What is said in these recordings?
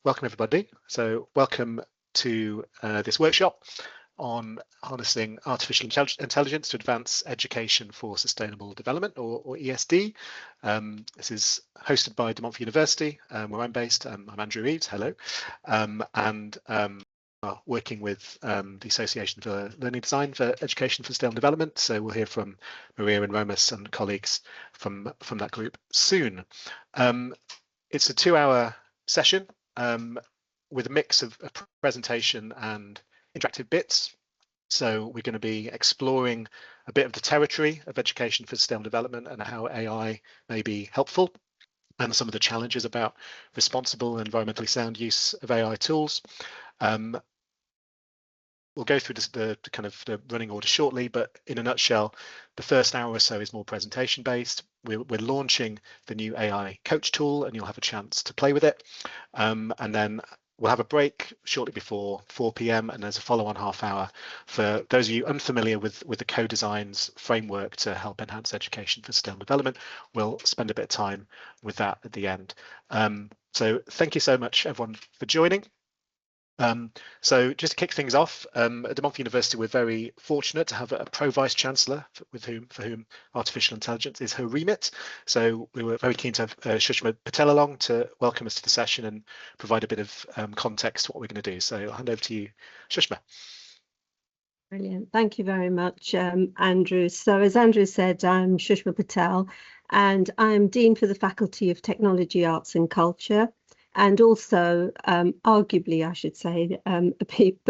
Welcome everybody. So welcome to this workshop on harnessing artificial intelligence to advance education for sustainable development, or ESD. This is hosted by Montfort University, where I'm based. I'm Andrew Reeves, hello, and working with the Association for Learning Design for Education for Sustainable Development. So we'll hear from Maria and Romus and colleagues from that group soon. It's a 2-hour session with a mix of presentation and interactive bits. So we're going to be exploring a bit of the territory of education for sustainable development and how AI may be helpful, and some of the challenges about responsible and environmentally sound use of AI tools. We'll go through the kind of the running order shortly, but in a nutshell, the first hour or so is more presentation based. We're launching the new AI Coach tool, and you'll have a chance to play with it. And then we'll have a break shortly before 4 p.m. and there's a follow-on half hour for those of you unfamiliar with the CoDesignS framework to help enhance education for sustainable development. We'll spend a bit of time with that at the end. So thank you so much, everyone, for joining. So just to kick things off, at Montfort University, we're very fortunate to have a pro-vice chancellor for whom artificial intelligence is her remit. So we were very keen to have Shushma Patel along to welcome us to the session and provide a bit of context to what we're going to do. So I'll hand over to you, Shushma. Brilliant. Thank you very much, Andrew. So as Andrew said, I'm Shushma Patel, and I'm Dean for the Faculty of Technology, Arts and Culture. And also, arguably, I should say,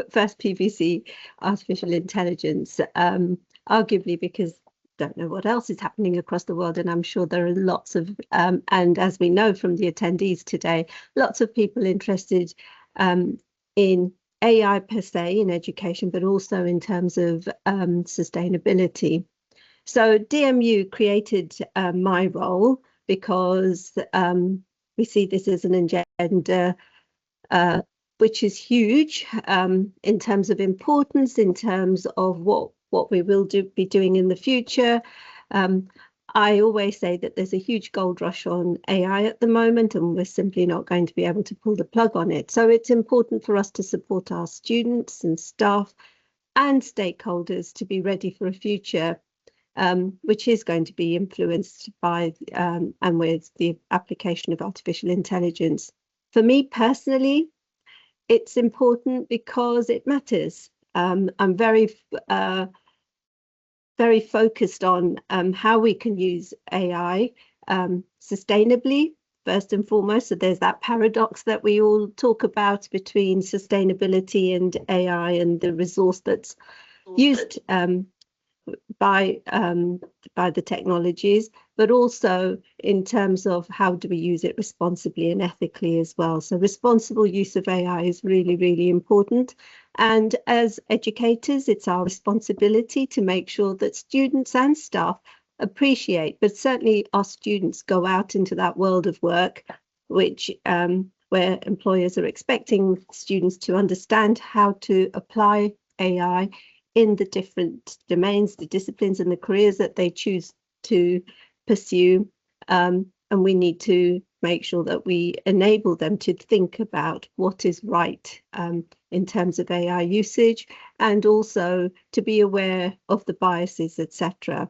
first PVC artificial intelligence, arguably because I don't know what else is happening across the world. And I'm sure there are lots of, and as we know from the attendees today, lots of people interested in AI per se in education, but also in terms of sustainability. So DMU created my role because we see this as an agenda which is huge in terms of importance, in terms of what we will be doing in the future. I always say that there's a huge gold rush on AI at the moment, and we're simply not going to be able to pull the plug on it. So it's important for us to support our students and staff and stakeholders to be ready for a future which is going to be influenced by and with the application of artificial intelligence. For me personally, it's important because it matters. I'm very focused on how we can use AI sustainably, first and foremost. So there's that paradox that we all talk about between sustainability and AI and the resource that's used by the technologies, but also in terms of how do we use it responsibly and ethically as well. So responsible use of AI is really, really important. And as educators, it's our responsibility to make sure that students and staff appreciate, but certainly our students go out into that world of work, which where employers are expecting students to understand how to apply AI in the different domains, the disciplines and the careers that they choose to pursue. And we need to make sure that we enable them to think about what is right in terms of AI usage, and also to be aware of the biases, etc.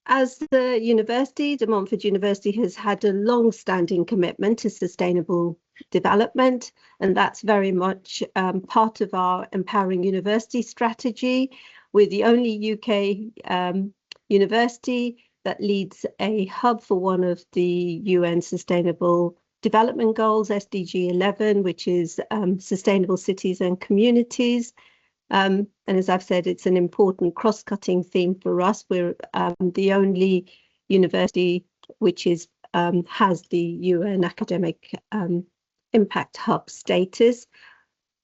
As the university, De Montfort University has had a long-standing commitment to sustainable development, and that's very much part of our Empowering University strategy. We're the only UK university that leads a hub for one of the UN Sustainable Development Goals, SDG 11, which is sustainable cities and communities. And as I've said, it's an important cross-cutting theme for us. We're the only university which is has the UN Academic Impact Hub status.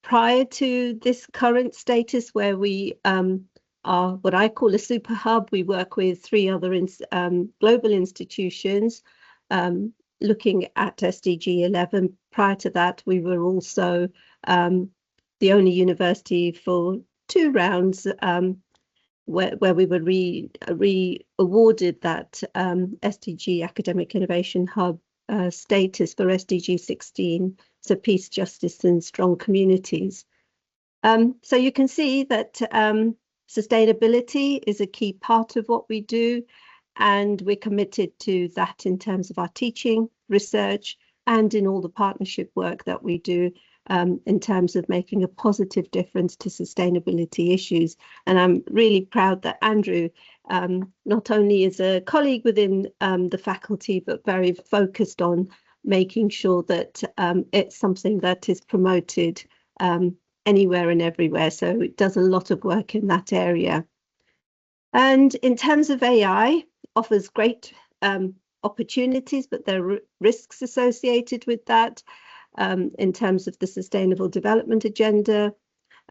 Prior to this current status, where we are what I call a super hub, we work with 3 other global institutions looking at SDG 11. Prior to that, we were also the only university for 2 rounds where we were re-awarded that SDG Academic Innovation Hub status for SDG 16, so peace, justice and strong communities. So you can see that sustainability is a key part of what we do, and we're committed to that in terms of our teaching, research, and in all the partnership work that we do in terms of making a positive difference to sustainability issues. And I'm really proud that Andrew not only is a colleague within the faculty, but very focused on making sure that it's something that is promoted anywhere and everywhere. So it does a lot of work in that area. And in terms of AI, offers great opportunities, but there are risks associated with that in terms of the Sustainable Development Agenda,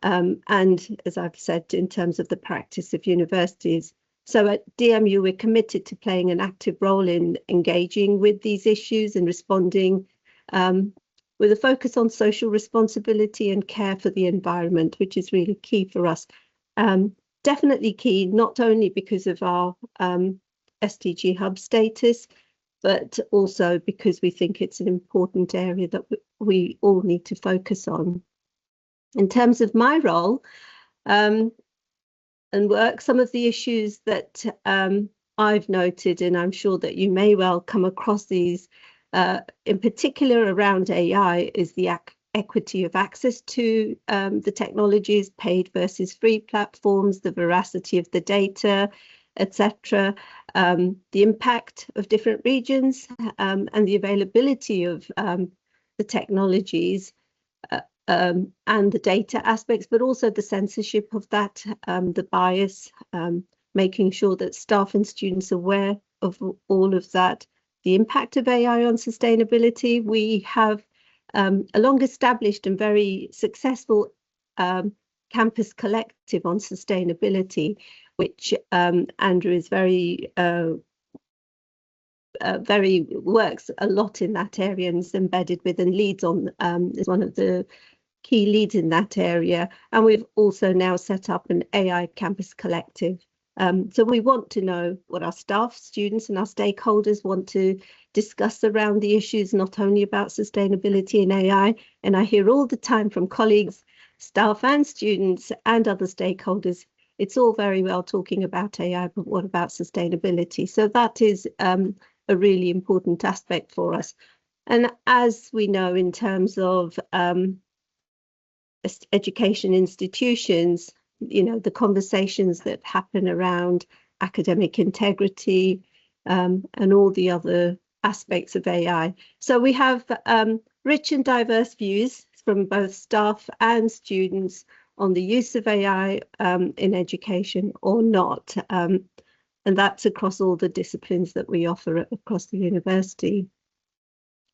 and as I've said, in terms of the practice of universities. So at DMU, we're committed to playing an active role in engaging with these issues and responding with a focus on social responsibility and care for the environment, which is really key for us. Definitely key, not only because of our SDG hub status, but also because we think it's an important area that we all need to focus on. In terms of my role and work, some of the issues that I've noted, and I'm sure that you may well come across these, in particular around AI, is the equity of access to the technologies, paid versus free platforms, the veracity of the data, etc., the impact of different regions, and the availability of the technologies and the data aspects, but also the censorship of that, the bias, making sure that staff and students are aware of all of that, the impact of AI on sustainability. We have a long established and very successful campus collective on sustainability, which Andrew is very works a lot in that area and is embedded with and leads on, is one of the key leads in that area. And we've also now set up an AI campus collective. So we want to know what our staff, students and our stakeholders want to discuss around the issues, not only about sustainability and AI. And I hear all the time from colleagues, staff and students and other stakeholders, it's all very well talking about AI, but what about sustainability? So that is a really important aspect for us. And as we know, in terms of education institutions, you know, the conversations that happen around academic integrity and all the other aspects of AI. So we have rich and diverse views from both staff and students on the use of AI in education or not. And that's across all the disciplines that we offer across the university.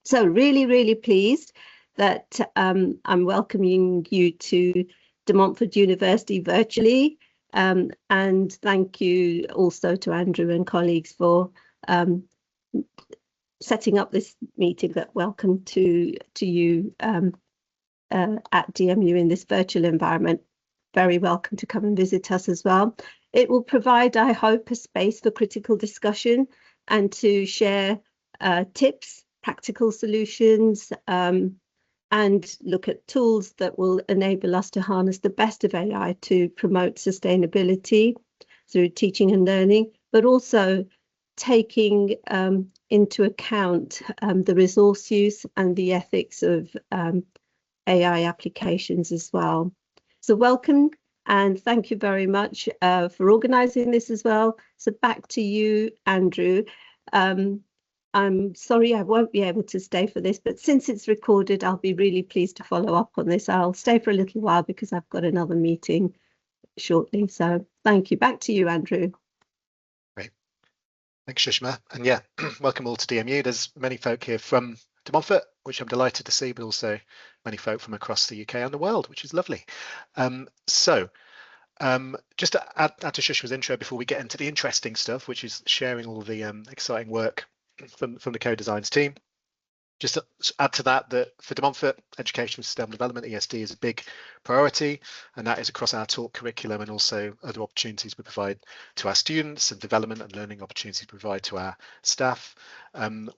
So really, really pleased that I'm welcoming you to De Montfort University virtually. And thank you also to Andrew and colleagues for setting up this meeting. But welcome to you at DMU in this virtual environment. Very welcome to come and visit us as well. It will provide, I hope, a space for critical discussion and to share tips, practical solutions, and look at tools that will enable us to harness the best of AI to promote sustainability through teaching and learning, but also taking into account the resource use and the ethics of AI applications as well. So welcome and thank you very much for organising this as well. So back to you, Andrew. I'm sorry I won't be able to stay for this, but since it's recorded, I'll be really pleased to follow up on this. I'll stay for a little while because I've got another meeting shortly. So thank you. Back to you, Andrew. Great. Thanks, Shushma. And yeah, welcome all to DMU. There's many folk here from De Montfort, which I'm delighted to see, but also many folk from across the UK and the world, which is lovely. Just to add to Shushma's intro before we get into the interesting stuff, which is sharing all the exciting work from the CoDesignS team. Just to add to that, that for De Montfort, education for sustainable development, ESD, is a big priority, and that is across our taught curriculum and also other opportunities we provide to our students, and development and learning opportunities we provide to our staff.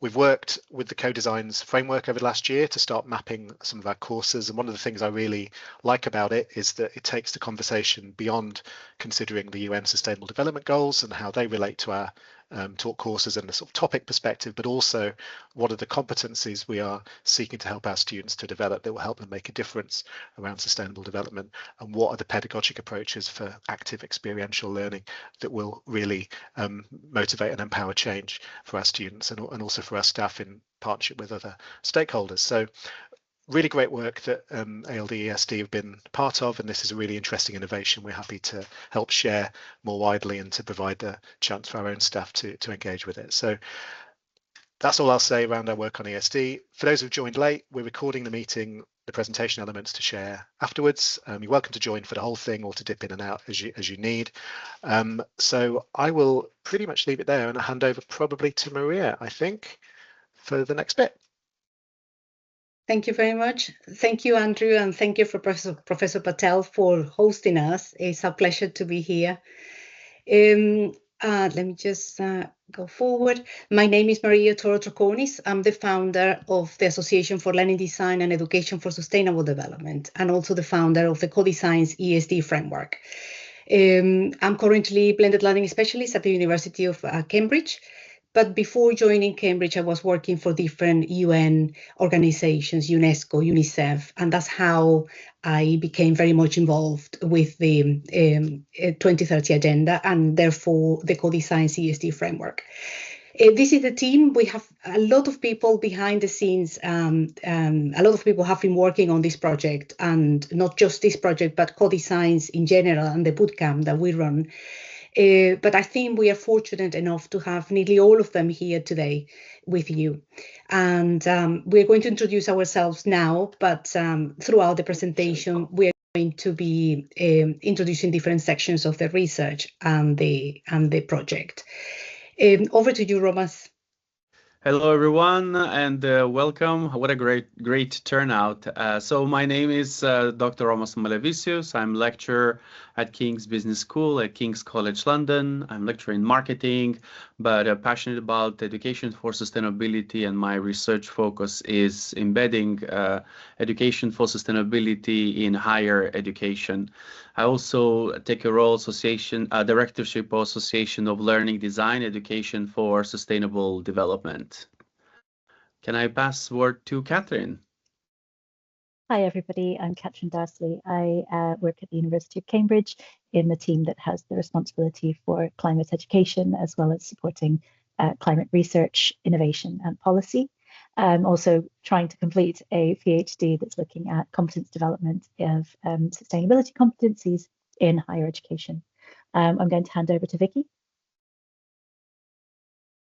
We've worked with the CoDesignS framework over the last year to start mapping some of our courses, and one of the things I really like about it is that it takes the conversation beyond considering the UN Sustainable Development Goals and how they relate to our taught courses and the sort of topic perspective, but also what are the competencies we are seeking to help our students to develop that will help them make a difference around sustainable development, and what are the pedagogic approaches for active experiential learning that will really motivate and empower change for our students and also for our staff in partnership with other stakeholders. So really great work that ALDESD have been part of, and this is a really interesting innovation we're happy to help share more widely and to provide the chance for our own staff to engage with it. So that's all I'll say around our work on ESD. For those who've joined late, we're recording the meeting, the presentation elements to share afterwards. You're welcome to join for the whole thing or to dip in and out as you need. So I will pretty much leave it there and hand over probably to Maria, I think, for the next bit. Thank you very much. Thank you, Andrew, and thank you for Professor Patel for hosting us. It's a pleasure to be here. Let me just go forward. My name is Maria Toro Troconis. I'm the founder of the Association for Learning Design and Education for Sustainable Development, and also the founder of the CoDesignS ESD framework. I'm currently blended learning specialist at the University of Cambridge. But before joining Cambridge, I was working for different UN organizations, UNESCO, UNICEF, and that's how I became very much involved with the 2030 agenda and therefore the CoDesignS ESD framework. This is the team. We have a lot of people behind the scenes. A lot of people have been working on this project, and not just this project, but CoDesignS in general and the bootcamp that we run. But I think we are fortunate enough to have nearly all of them here today with you. And we're going to introduce ourselves now, but throughout the presentation, we're going to be introducing different sections of the research and the project. Over to you, Romas. Hello, everyone, and welcome. What a great turnout. So my name is Dr. Romas Malevicius. I'm lecturer at King's Business School at King's College London. I'm lecturer in marketing, but passionate about education for sustainability, and my research focus is embedding education for sustainability in higher education. I also take a role directorship of Association of Learning Design Education for Sustainable Development. Can I pass word to Catherine? Hi, everybody. I'm Catherine Darsley. I work at the University of Cambridge in the team that has the responsibility for climate education, as well as supporting climate research, innovation and policy. I'm also trying to complete a PhD that's looking at competence development of sustainability competencies in higher education. I'm going to hand over to Vicky.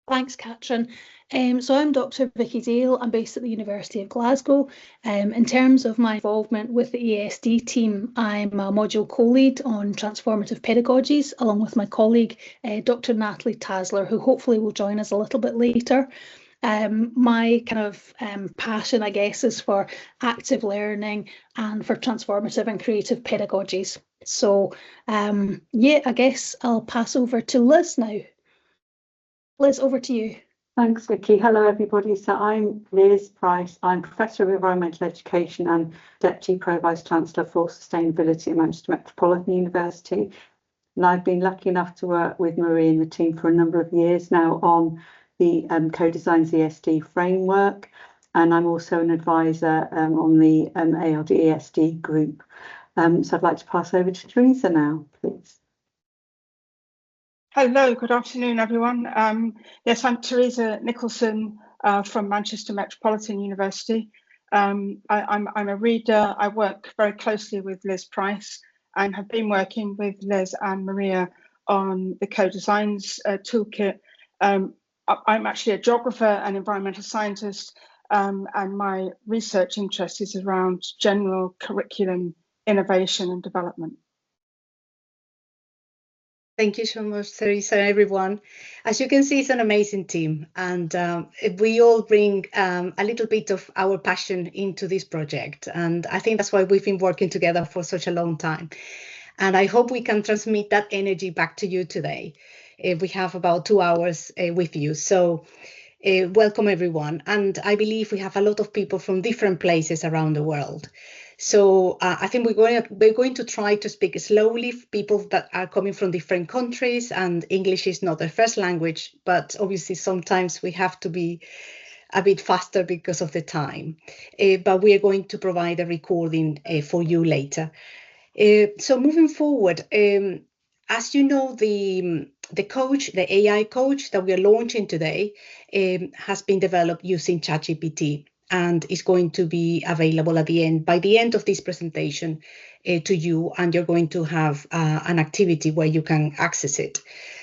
Thanks, Catherine. So I'm Dr. Vicky Dale. I'm based at the University of Glasgow. In terms of my involvement with the ESD team, I'm a module co-lead on transformative pedagogies, along with my colleague, Dr. Natalie Tasler, who hopefully will join us a little bit later. My kind of passion, I guess, is for active learning and for transformative and creative pedagogies. So yeah, I guess I'll pass over to Liz now. Liz, over to you. Thanks, Vicky. Hello, everybody. So I'm Liz Price. I'm Professor of Environmental Education and Deputy Pro-Vice Chancellor for Sustainability at Manchester Metropolitan University. And I've been lucky enough to work with Marie and the team for a number of years now on the CoDesignS ESD framework. And I'm also an advisor on the ALDESD group. So I'd like to pass over to Teresa now, please. Hello, good afternoon, everyone. Yes, I'm Teresa Nicholson from Manchester Metropolitan University. I'm a reader. I work very closely with Liz Price and have been working with Liz and Maria on the CoDesignS toolkit. I'm actually a geographer and environmental scientist, and my research interest is around general curriculum innovation and development. Thank you so much, Teresa, everyone. As you can see, it's an amazing team, and we all bring a little bit of our passion into this project. And I think that's why we've been working together for such a long time. And I hope we can transmit that energy back to you today. We have about 2 hours with you. So welcome, everyone. And I believe we have a lot of people from different places around the world. So I think we're going to try to speak slowly for people that are coming from different countries, and English is not their first language, but obviously sometimes we have to be a bit faster because of the time. But we are going to provide a recording for you later. So moving forward, as you know, the coach, the AI coach that we are launching today has been developed using ChatGPT, and is going to be available by the end of this presentation to you, and you're going to have an activity where you can access it.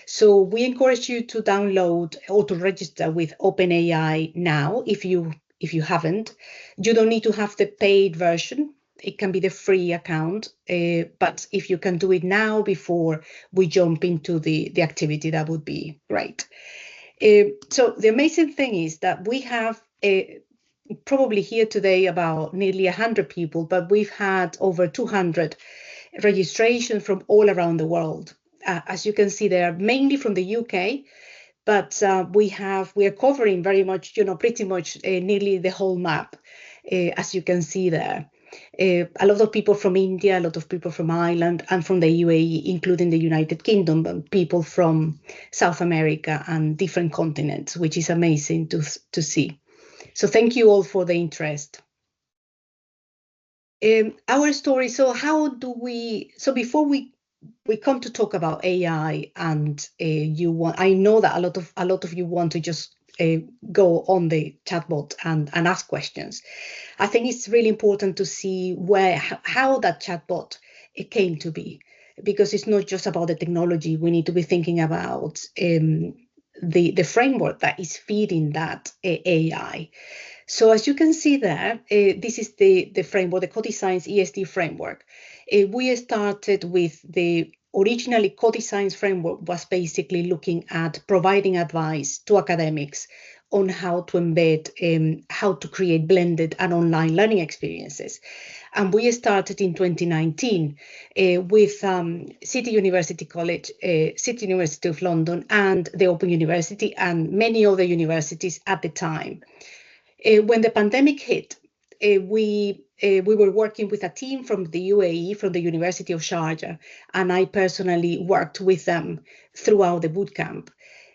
So we encourage you to download or to register with OpenAI now if you haven't. You don't need to have the paid version. It can be the free account, but if you can do it now before we jump into the activity, that would be great. So the amazing thing is that we have probably here today about nearly 100 people, but we've had over 200 registrations from all around the world. As you can see, they are mainly from the UK, but we are covering very much, pretty much nearly the whole map, as you can see there. A lot of people from India, a lot of people from Ireland and from the UAE, including the United Kingdom, and people from South America and different continents, which is amazing to see. So thank you all for the interest. Our story. So before we come to talk about AI, and I know that a lot of you want to just go on the chatbot and ask questions. I think it's really important to see how that chatbot came to be, because it's not just about the technology. We need to be thinking about the framework that is feeding that AI. So as you can see there, this is the framework, the CoDesignS ESD framework. We started with originally CoDesignS framework was basically looking at providing advice to academics on how to embed, how to create blended and online learning experiences. And we started in 2019 with City University College, City University of London, and the Open University, and many other universities at the time. When the pandemic hit, we were working with a team from the UAE, from the University of Sharjah, and I personally worked with them throughout the bootcamp.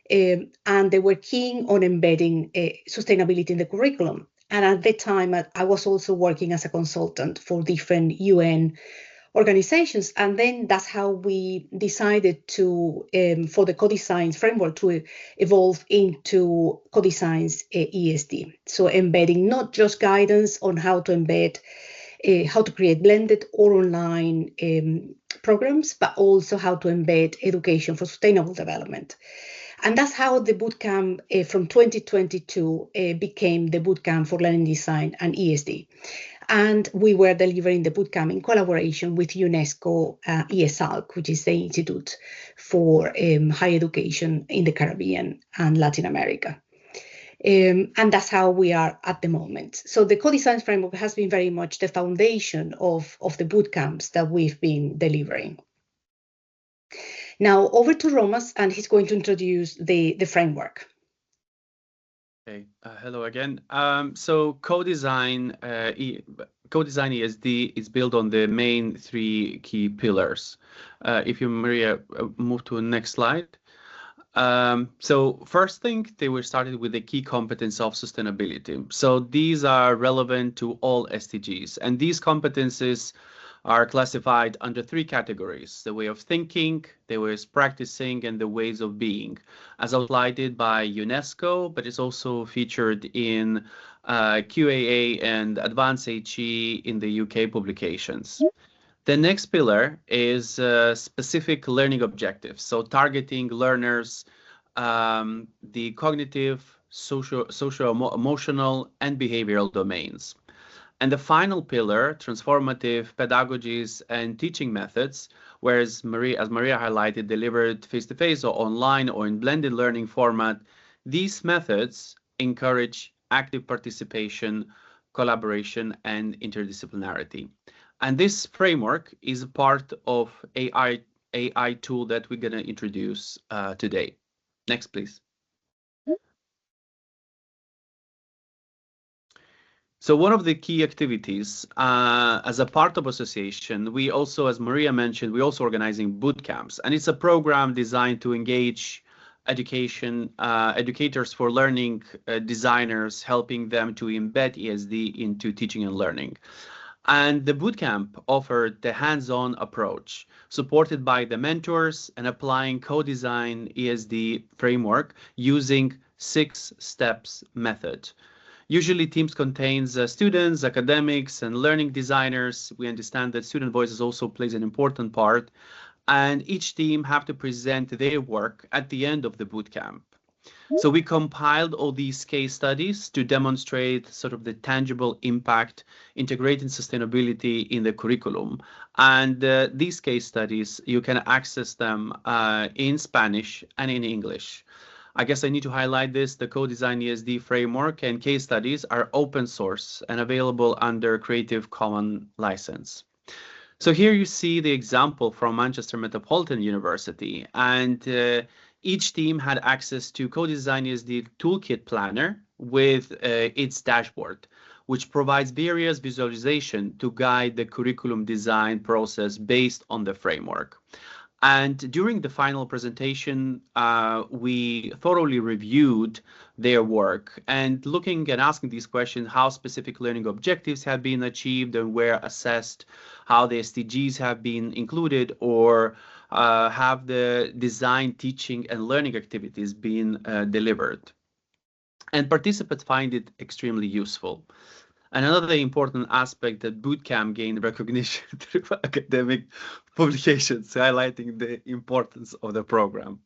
And they were keen on embedding sustainability in the curriculum. And at the time, I was also working as a consultant for different UN organizations. And then that's how we decided to, for the CoDesignS framework to evolve into CoDesignS ESD. So embedding not just guidance on how to embed, how to create blended or online programs, but also how to embed education for sustainable development. And that's how the bootcamp from 2022 became the bootcamp for Learning Design and ESD. And we were delivering the bootcamp in collaboration with UNESCO ESALC, which is the Institute for Higher Education in the Caribbean and Latin America. And that's how we are at the moment. So the CoDesignS framework has been very much the foundation of the bootcamps that we've been delivering. Now over to Romas, and he's going to introduce the framework. Okay, hello again. So CoDesignS ESD is built on the main 3 key pillars. If you, Maria, move to the next slide. So first thing, they were started with the key competence of sustainability. So these are relevant to all SDGs, and these competences are classified under 3 categories: the way of thinking, the ways of practicing, and the ways of being, as outlined by UNESCO, but it's also featured in QAA and Advanced HE in the UK publications. The next pillar is specific learning objectives, so targeting learners, the cognitive, social, emotional, and behavioral domains. And the final pillar, transformative pedagogies and teaching methods, whereas as Maria highlighted, delivered face-to-face or online or in blended learning format, these methods encourage active participation, collaboration, and interdisciplinarity. And this framework is a part of AI tool that we're going to introduce today. Next, please. So one of the key activities as a part of association, we also, as Maria mentioned, we're also organizing boot camps, and it's a program designed to engage educators for learning designers, helping them to embed ESD into teaching and learning. And the bootcamp offered the hands-on approach, supported by the mentors and applying CoDesign ESD framework using 6 steps method. Usually teams contains students, academics, and learning designers. We understand that student voices also plays an important part, and each team have to present their work at the end of the bootcamp. So we compiled all these case studies to demonstrate sort of the tangible impact integrating sustainability in the curriculum. And these case studies, you can access them in Spanish and in English. I guess I need to highlight this. The CoDesign ESD framework and case studies are open source and available under Creative Commons license. So here you see the example from Manchester Metropolitan University, and each team had access to CoDesign ESD Toolkit Planner with its dashboard, which provides various visualization to guide the curriculum design process based on the framework. And during the final presentation, we thoroughly reviewed their work and looking and asking these questions, how specific learning objectives have been achieved and were assessed, how the SDGs have been included, or have the design, teaching, and learning activities been delivered. And participants find it extremely useful. And another important aspect that bootcamp gained recognition through academic publications, highlighting the importance of the program.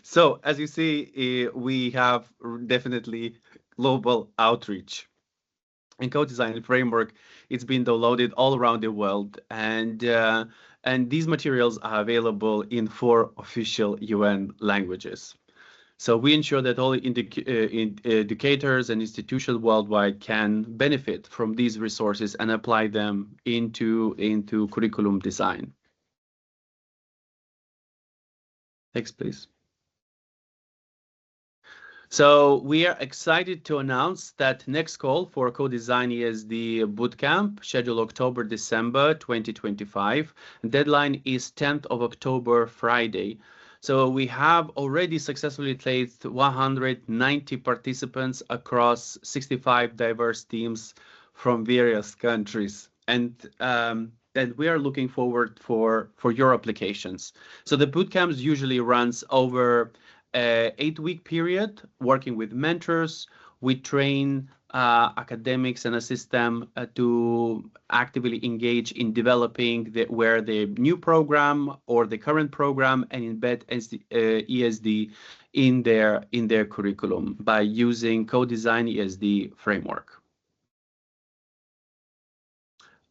So as you see, we have definitely global outreach. And CoDesign framework, it's been downloaded all around the world, and these materials are available in 4 official UN languages. So we ensure that all educators and institutions worldwide can benefit from these resources and apply them into curriculum design. Next, please. So we are excited to announce that next call for CoDesign ESD Bootcamp, scheduled October-December 2025. Deadline is 10th of October, Friday. So we have already successfully placed 190 participants across 65 diverse teams from various countries. And we are looking forward for your applications. So the bootcamps usually runs over an 8-week period, working with mentors. We train academics and assist them to actively engage in developing the new program or the current program and embed ESD in their curriculum by using CoDesign ESD framework.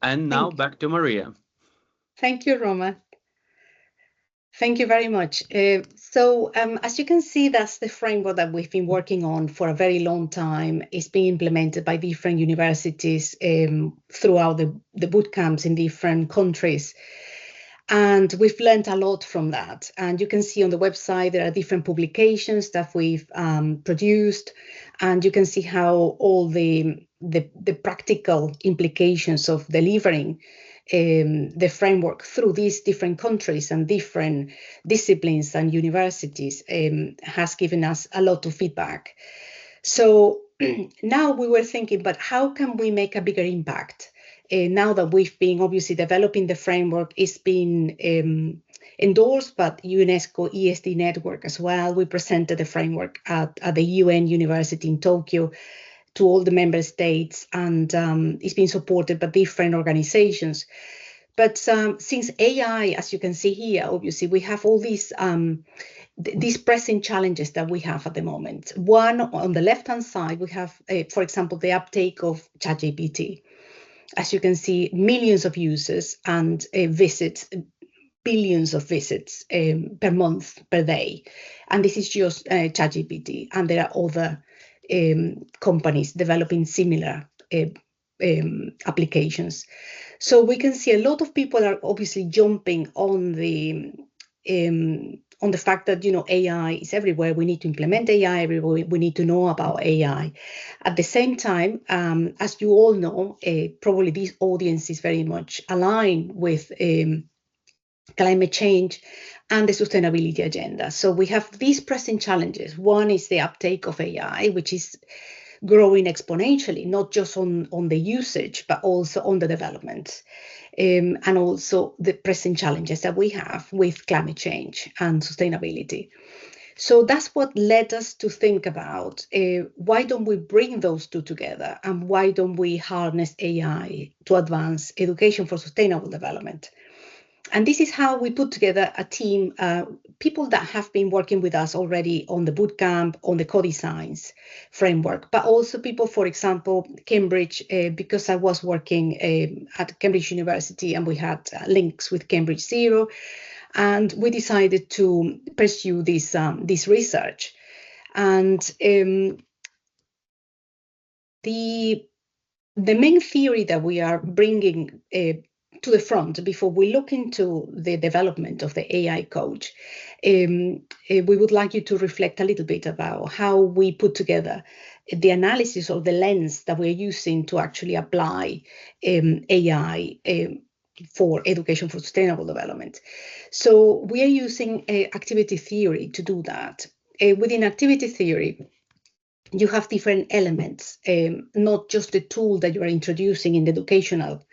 And now back to Maria. Thank you, Roma. Thank you very much. As you can see, that's the framework that we've been working on for a very long time. It's being implemented by different universities throughout the boot camps in different countries. And we've learned a lot from that. And you can see on the website, there are different publications that we've produced. And you can see how all the practical implications of delivering the framework through these different countries and different disciplines and universities has given us a lot of feedback. So now we were thinking, but how can we make a bigger impact? Now that we've been obviously developing the framework, it's been endorsed by UNESCO ESD network as well. We presented the framework at the UN University in Tokyo to all the member states, and it's been supported by different organizations. But since AI, as you can see here, obviously we have all these pressing challenges that we have at the moment. One, on the left-hand side, we have, for example, the uptake of ChatGPT. as you can see, millions of users and visits, billions of visits per month, per day. And this is just ChatGPT, and there are other companies developing similar applications. So we can see a lot of people are obviously jumping on the fact that, you know, AI is everywhere. We need to implement AI everywhere. We need to know about AI. At the same time, as you all know, probably this audience is very much aligned with climate change and the sustainability agenda. So we have these pressing challenges. One is the uptake of AI, which is growing exponentially, not just on the usage, but also on the development, and also the pressing challenges that we have with climate change and sustainability. So that's what led us to think about why don't we bring those two together, and why don't we harness AI to advance education for sustainable development. And this is how we put together a team, people that have been working with us already on the bootcamp, on the CoDesignS framework, but also people, for example, Cambridge, because I was working at Cambridge University and we had links with Cambridge Zero, and we decided to pursue this research. And the main theory that we are bringing to the front before we look into the development of the AI coach, we would like you to reflect a little bit about how we put together the analysis of the lens that we're using to actually apply AI for education for sustainable development. So we are using activity theory to do that. Within activity theory, you have different elements, not just the tool that you are introducing in the educational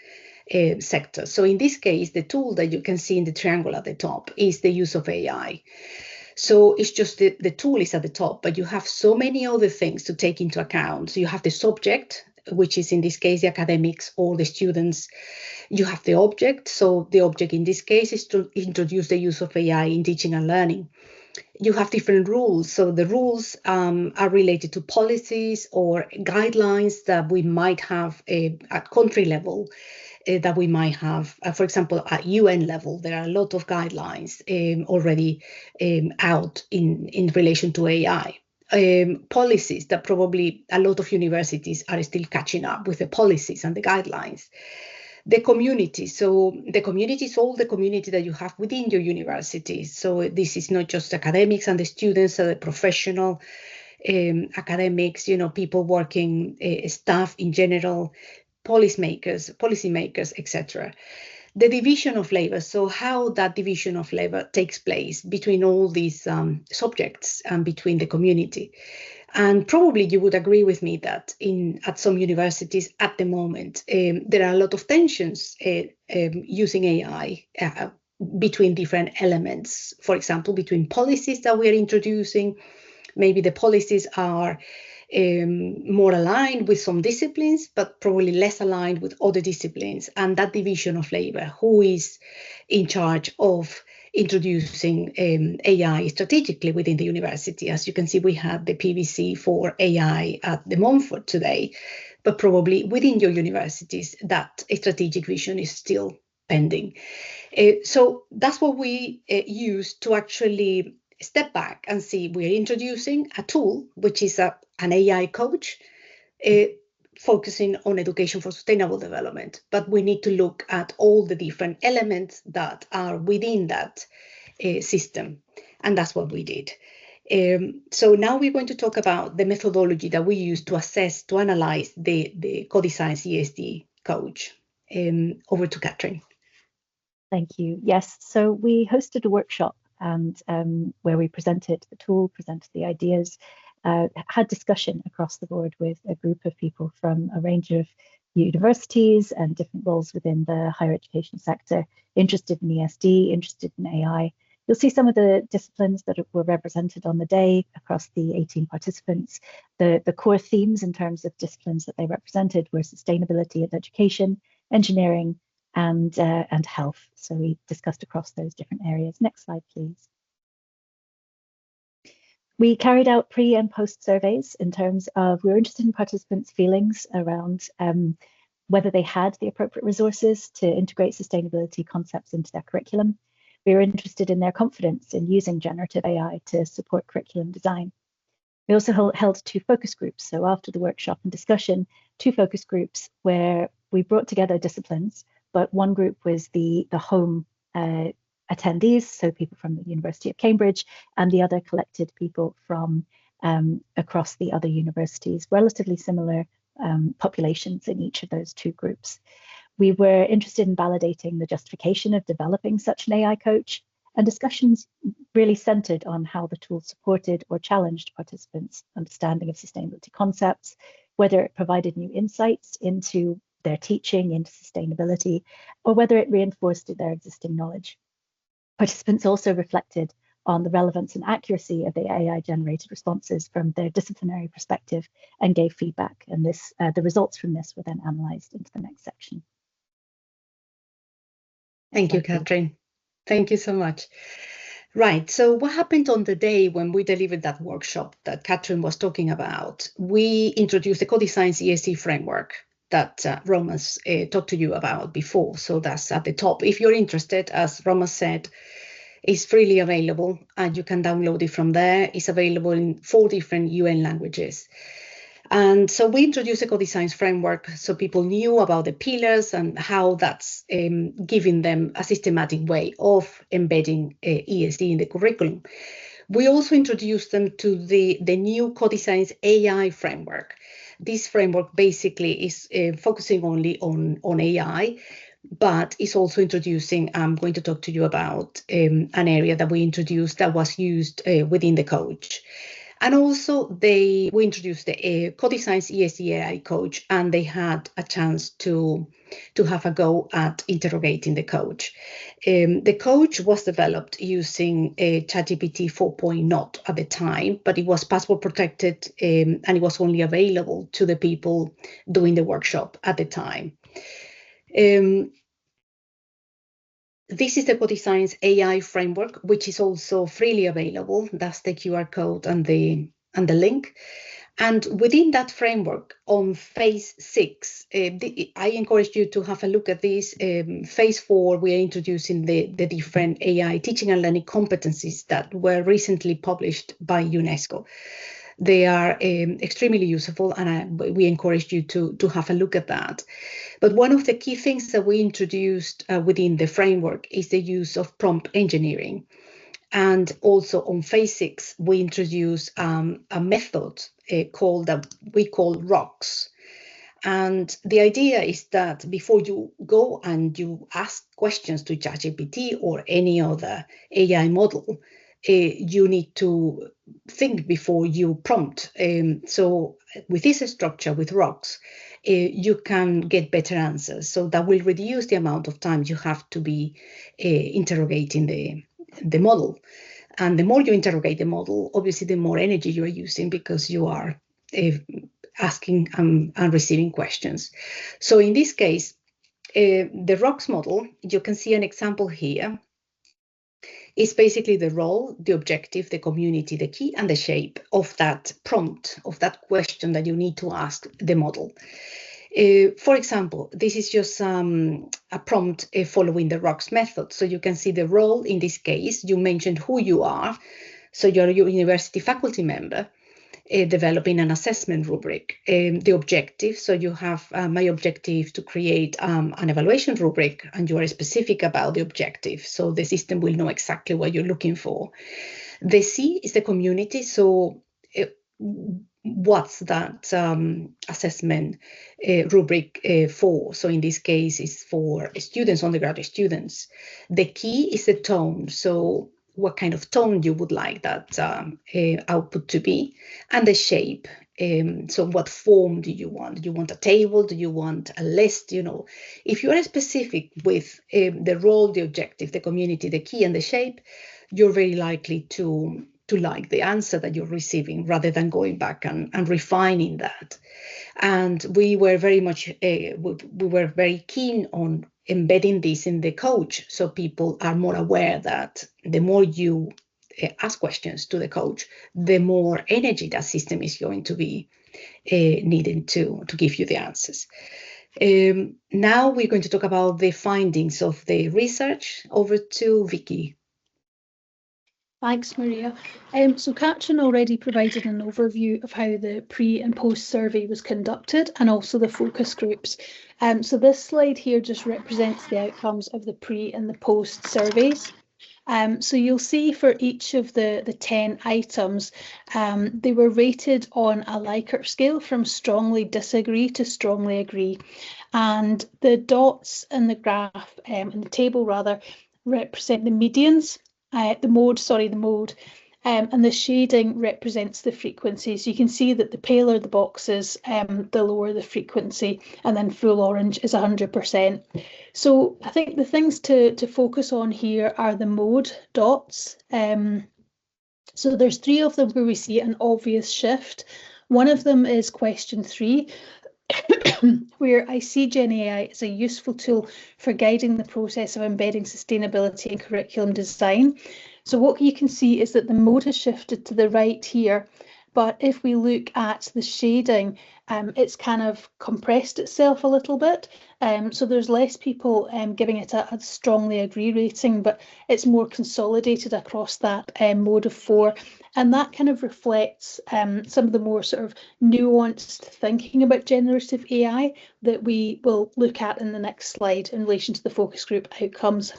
sector. So in this case, the tool that you can see in the triangle at the top is the use of AI. So it's just the tool is at the top, but you have so many other things to take into account. So you have the subject, which is in this case the academics or the students. You have the object. So the object in this case is to introduce the use of AI in teaching and learning. You have different rules. So the rules are related to policies or guidelines that we might have at country level, that we might have, for example, at UN level. There are a lot of guidelines already out in relation to AI. Policies that probably a lot of universities are still catching up with the policies and the guidelines. The community. So the community is all the community that you have within your university. So this is not just academics and the students, the professional academics, you know, people working, staff in general, policymakers, etc. The division of labor. So how that division of labor takes place between all these subjects and between the community. And probably you would agree with me that at some universities at the moment, there are a lot of tensions using AI between different elements. For example, between policies that we are introducing. Maybe the policies are more aligned with some disciplines, but probably less aligned with other disciplines. And that division of labor, who is in charge of introducing AI strategically within the university. As you can see, we had the PVC for AI at the Montfort today, but probably within your universities, that strategic vision is still pending. So that's what we use to actually step back and see we're introducing a tool, which is an AI coach, focusing on education for sustainable development, but we need to look at all the different elements that are within that system, and that's what we did. So now we're going to talk about the methodology that we use to assess, to analyze the CoDesignS ESD coach. Over to Catherine. Thank you. Yes, so we hosted a workshop and where we presented the tool, presented the ideas, had discussion across the board with a group of people from a range of universities and different roles within the higher education sector, interested in ESD, interested in AI. You'll see some of the disciplines that were represented on the day across the 18 participants. The core themes in terms of disciplines that they represented were sustainability and education, engineering, and health. So we discussed across those different areas. Next slide, please. We carried out pre and post surveys in terms of, we were interested in participants' feelings around whether they had the appropriate resources to integrate sustainability concepts into their curriculum. We were interested in their confidence in using generative AI to support curriculum design. We also held 2 focus groups. So after the workshop and discussion, 2 focus groups where we brought together disciplines, but one group was the home attendees, so people from the University of Cambridge, and the other collected people from across the other universities, relatively similar populations in each of those 2 groups. We were interested in validating the justification of developing such an AI coach, and discussions really centered on how the tool supported or challenged participants' understanding of sustainability concepts, whether it provided new insights into their teaching, into sustainability, or whether it reinforced their existing knowledge. Participants also reflected on the relevance and accuracy of the AI-generated responses from their disciplinary perspective and gave feedback. And the results from this were then analysed into the next section. Thank you, Catherine. Thank you so much. Right, so what happened on the day when we delivered that workshop that Catherine was talking about? We introduced the CoDesignS ESD framework that Romas talked to you about before. So that's at the top. If you're interested, as Roma said, it's freely available and you can download it from there. It's available in 4 different UN languages. And so we introduced the CoDesignS framework so people knew about the pillars and how that's giving them a systematic way of embedding ESD in the curriculum. We also introduced them to the new CoDesignS AI framework. This framework basically is focusing only on AI, but it's also introducing, I'm going to talk to you about an area that we introduced that was used within the coach. And also we introduced the CoDesignS ESD AI Coach, and they had a chance to have a go at interrogating the coach. The coach was developed using ChatGPT 4.0 at the time, but it was password protected and it was only available to the people doing the workshop at the time. This is the CoDesignS AI framework, which is also freely available. That's the QR code and the link. And within that framework, on phase 6, I encourage you to have a look at this. Phase 4, we are introducing the different AI teaching and learning competencies that were recently published by UNESCO. They are extremely useful, and we encourage you to have a look at that. But one of the key things that we introduced within the framework is the use of prompt engineering. And also on phase 6, we introduced a method that we call ROCKS. And the idea is that before you go and you ask questions to ChatGPT or any other AI model, you need to think before you prompt. So with this structure, with ROCKS, you can get better answers. So that will reduce the amount of time you have to be interrogating the model. And the more you interrogate the model, obviously the more energy you are using because you are asking and receiving questions. So in this case, the ROCKS model, you can see an example here. It's basically the role, the objective, the community, the key, and the shape of that prompt, of that question that you need to ask the model. For example, this is just a prompt following the ROCKS method. So you can see the role in this case. You mentioned who you are. So you're a university faculty member developing an assessment rubric. The objective, so you have my objective to create an evaluation rubric, and you are specific about the objective. So the system will know exactly what you're looking for. The C is the community. So what's that assessment rubric for? So in this case, it's for students, undergraduate students. The key is the tone. So what kind of tone you would like that output to be, and the shape. So what form do you want? Do you want a table? Do you want a list? You know, if you are specific with the role, the objective, the community, the key, and the shape, you're very likely to like the answer that you're receiving rather than going back and refining that. And we were very much, we were very keen on embedding this in the coach so people are more aware that the more you ask questions to the coach, the more energy that system is going to be needing to give you the answers. Now we're going to talk about the findings of the research. Over to Vicky. Thanks, Maria. So Katrin already provided an overview of how the pre and post survey was conducted and also the focus groups. So this slide here just represents the outcomes of the pre and the post surveys. So you'll see for each of the 10 items, they were rated on a Likert scale from strongly disagree to strongly agree. And the dots in the graph, in the table rather, represent the medians. The mode, and the shading represents the frequency. So you can see that the paler the boxes, the lower the frequency, and then full orange is 100%. So I think the things to focus on here are the mode dots. So there's 3 of them where we see an obvious shift. One of them is question 3, where I see GenAI as a useful tool for guiding the process of embedding sustainability in curriculum design. So what you can see is that the mode has shifted to the right here, but if we look at the shading, it's kind of compressed itself a little bit. So there's less people giving it a strongly agree rating, but it's more consolidated across that mode of 4. And that kind of reflects some of the more sort of nuanced thinking about generative AI that we will look at in the next slide in relation to the focus group outcomes.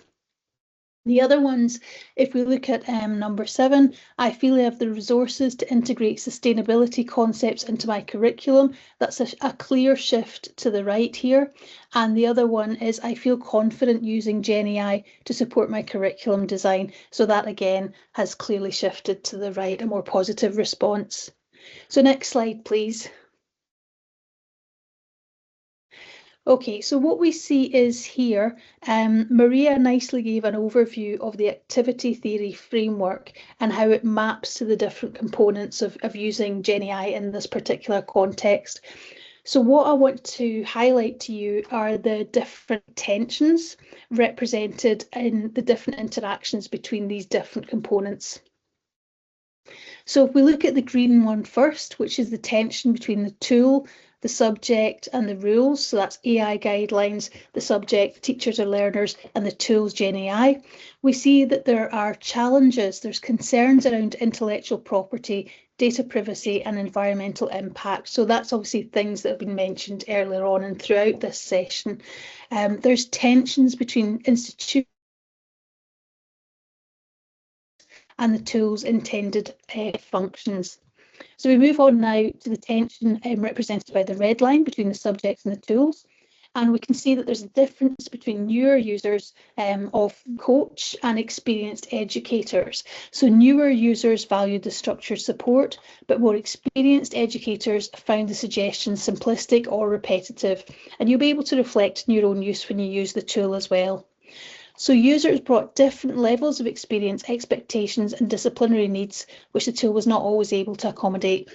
The other ones, if we look at number 7, I feel I have the resources to integrate sustainability concepts into my curriculum. That's a clear shift to the right here. And the other one is I feel confident using GenAI to support my curriculum design. So that again has clearly shifted to the right, a more positive response. So next slide, please. Okay, so what we see is here, Maria nicely gave an overview of the activity theory framework and how it maps to the different components of using GenAI in this particular context. So what I want to highlight to you are the different tensions represented in the different interactions between these different components. So if we look at the green one first, which is the tension between the tool, the subject and the rules, so that's AI guidelines, the subject, teachers or learners, and the tools, GenAI, we see that there are challenges, there's concerns around intellectual property, data privacy and environmental impact. So that's obviously things that have been mentioned earlier on and throughout this session. There's tensions between institutions and the tools' intended functions. So we move on now to the tension represented by the red line between the subjects and the tools. And we can see that there's a difference between newer users of Coach and experienced educators. So newer users valued the structured support, but more experienced educators found the suggestions simplistic or repetitive. And you'll be able to reflect on your own use when you use the tool as well. So users brought different levels of experience, expectations and disciplinary needs, which the tool was not always able to accommodate.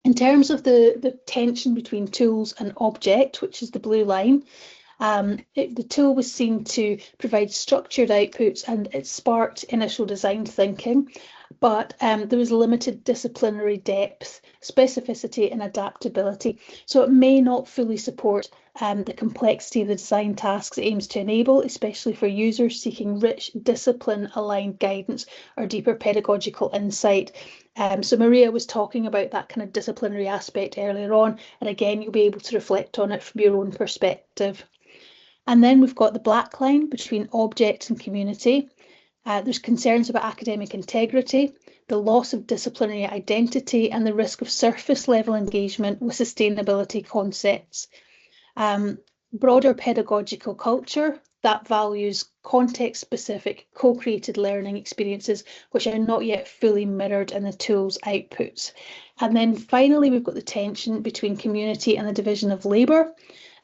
In terms of the tension between tools and object, which is the blue line, the tool was seen to provide structured outputs and it sparked initial design thinking, but there was limited disciplinary depth, specificity and adaptability. So it may not fully support the complexity of the design tasks it aims to enable, especially for users seeking rich discipline-aligned guidance or deeper pedagogical insight. So Maria was talking about that kind of disciplinary aspect earlier on, and again, you'll be able to reflect on it from your own perspective. And then we've got the black line between object and community. There's concerns about academic integrity, the loss of disciplinary identity, and the risk of surface level engagement with sustainability concepts. Broader pedagogical culture that values context-specific, co-created learning experiences, which are not yet fully mirrored in the tool's outputs. And then finally, we've got the tension between community and the division of labour,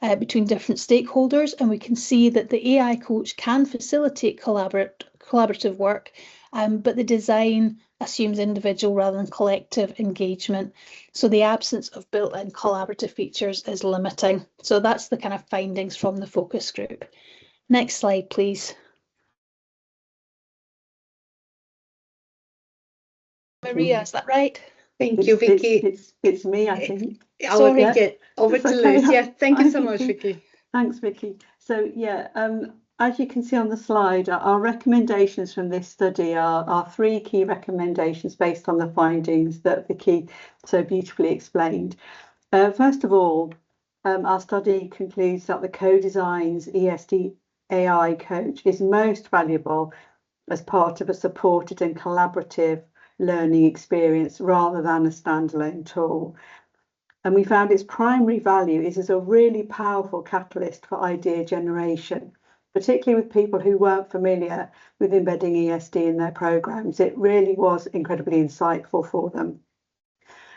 between different stakeholders, and we can see that the AI coach can facilitate collaborative work, but the design assumes individual rather than collective engagement. So the absence of built-in collaborative features is limiting. So that's the kind of findings from the focus group. Next slide, please. Maria, is that right? Thank you, Vicky. It's me, I think. Sorry, yeah, get over to okay. Liz. Yeah, thank you so much, Vicky. Thanks, Vicky. So yeah, as you can see on the slide, our recommendations from this study are 3 key recommendations based on the findings that Vicky so beautifully explained. First of all, our study concludes that the CoDesignS ESD AI Coach is most valuable as part of a supported and collaborative learning experience rather than a standalone tool. And we found its primary value is as a really powerful catalyst for idea generation, particularly with people who weren't familiar with embedding ESD in their programs. It really was incredibly insightful for them.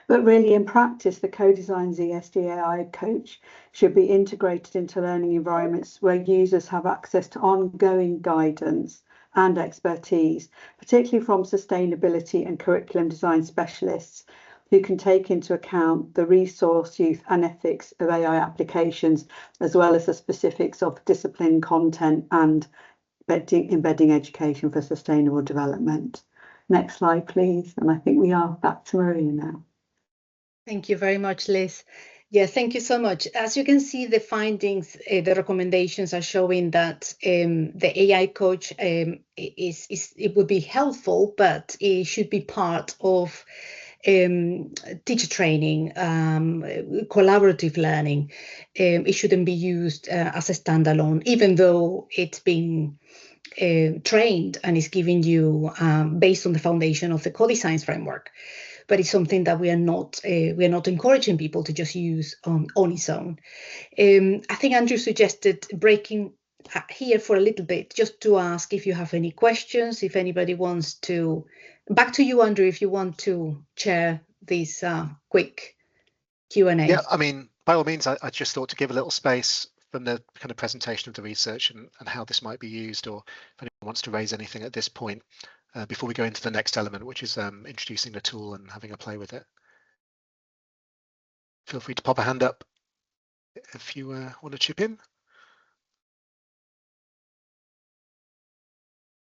But really, in practice, the CoDesignS ESD AI Coach should be integrated into learning environments where users have access to ongoing guidance and expertise, particularly from sustainability and curriculum design specialists who can take into account the resource use and ethics of AI applications, as well as the specifics of discipline, content, and embedding education for sustainable development. Next slide, please. And I think we are back to Maria now. Thank you very much, Liz. Yeah, thank you so much. As you can see, the findings, the recommendations are showing that the AI coach it would be helpful, but it should be part of teacher training, collaborative learning. It shouldn't be used as a standalone, even though it's been trained and is giving you based on the foundation of the CoDesignS framework. But it's something that we are not encouraging people to just use on its own. I think Andrew suggested breaking here for a little bit, just to ask if you have any questions, if anybody wants to. Back to you, Andrew, if you want to chair this quick Q&A. Yeah, I mean, by all means, I just thought to give a little space from the kind of presentation of the research and how this might be used, or if anyone wants to raise anything at this point before we go into the next element, which is introducing the tool and having a play with it. Feel free to pop a hand up if you want to chip in.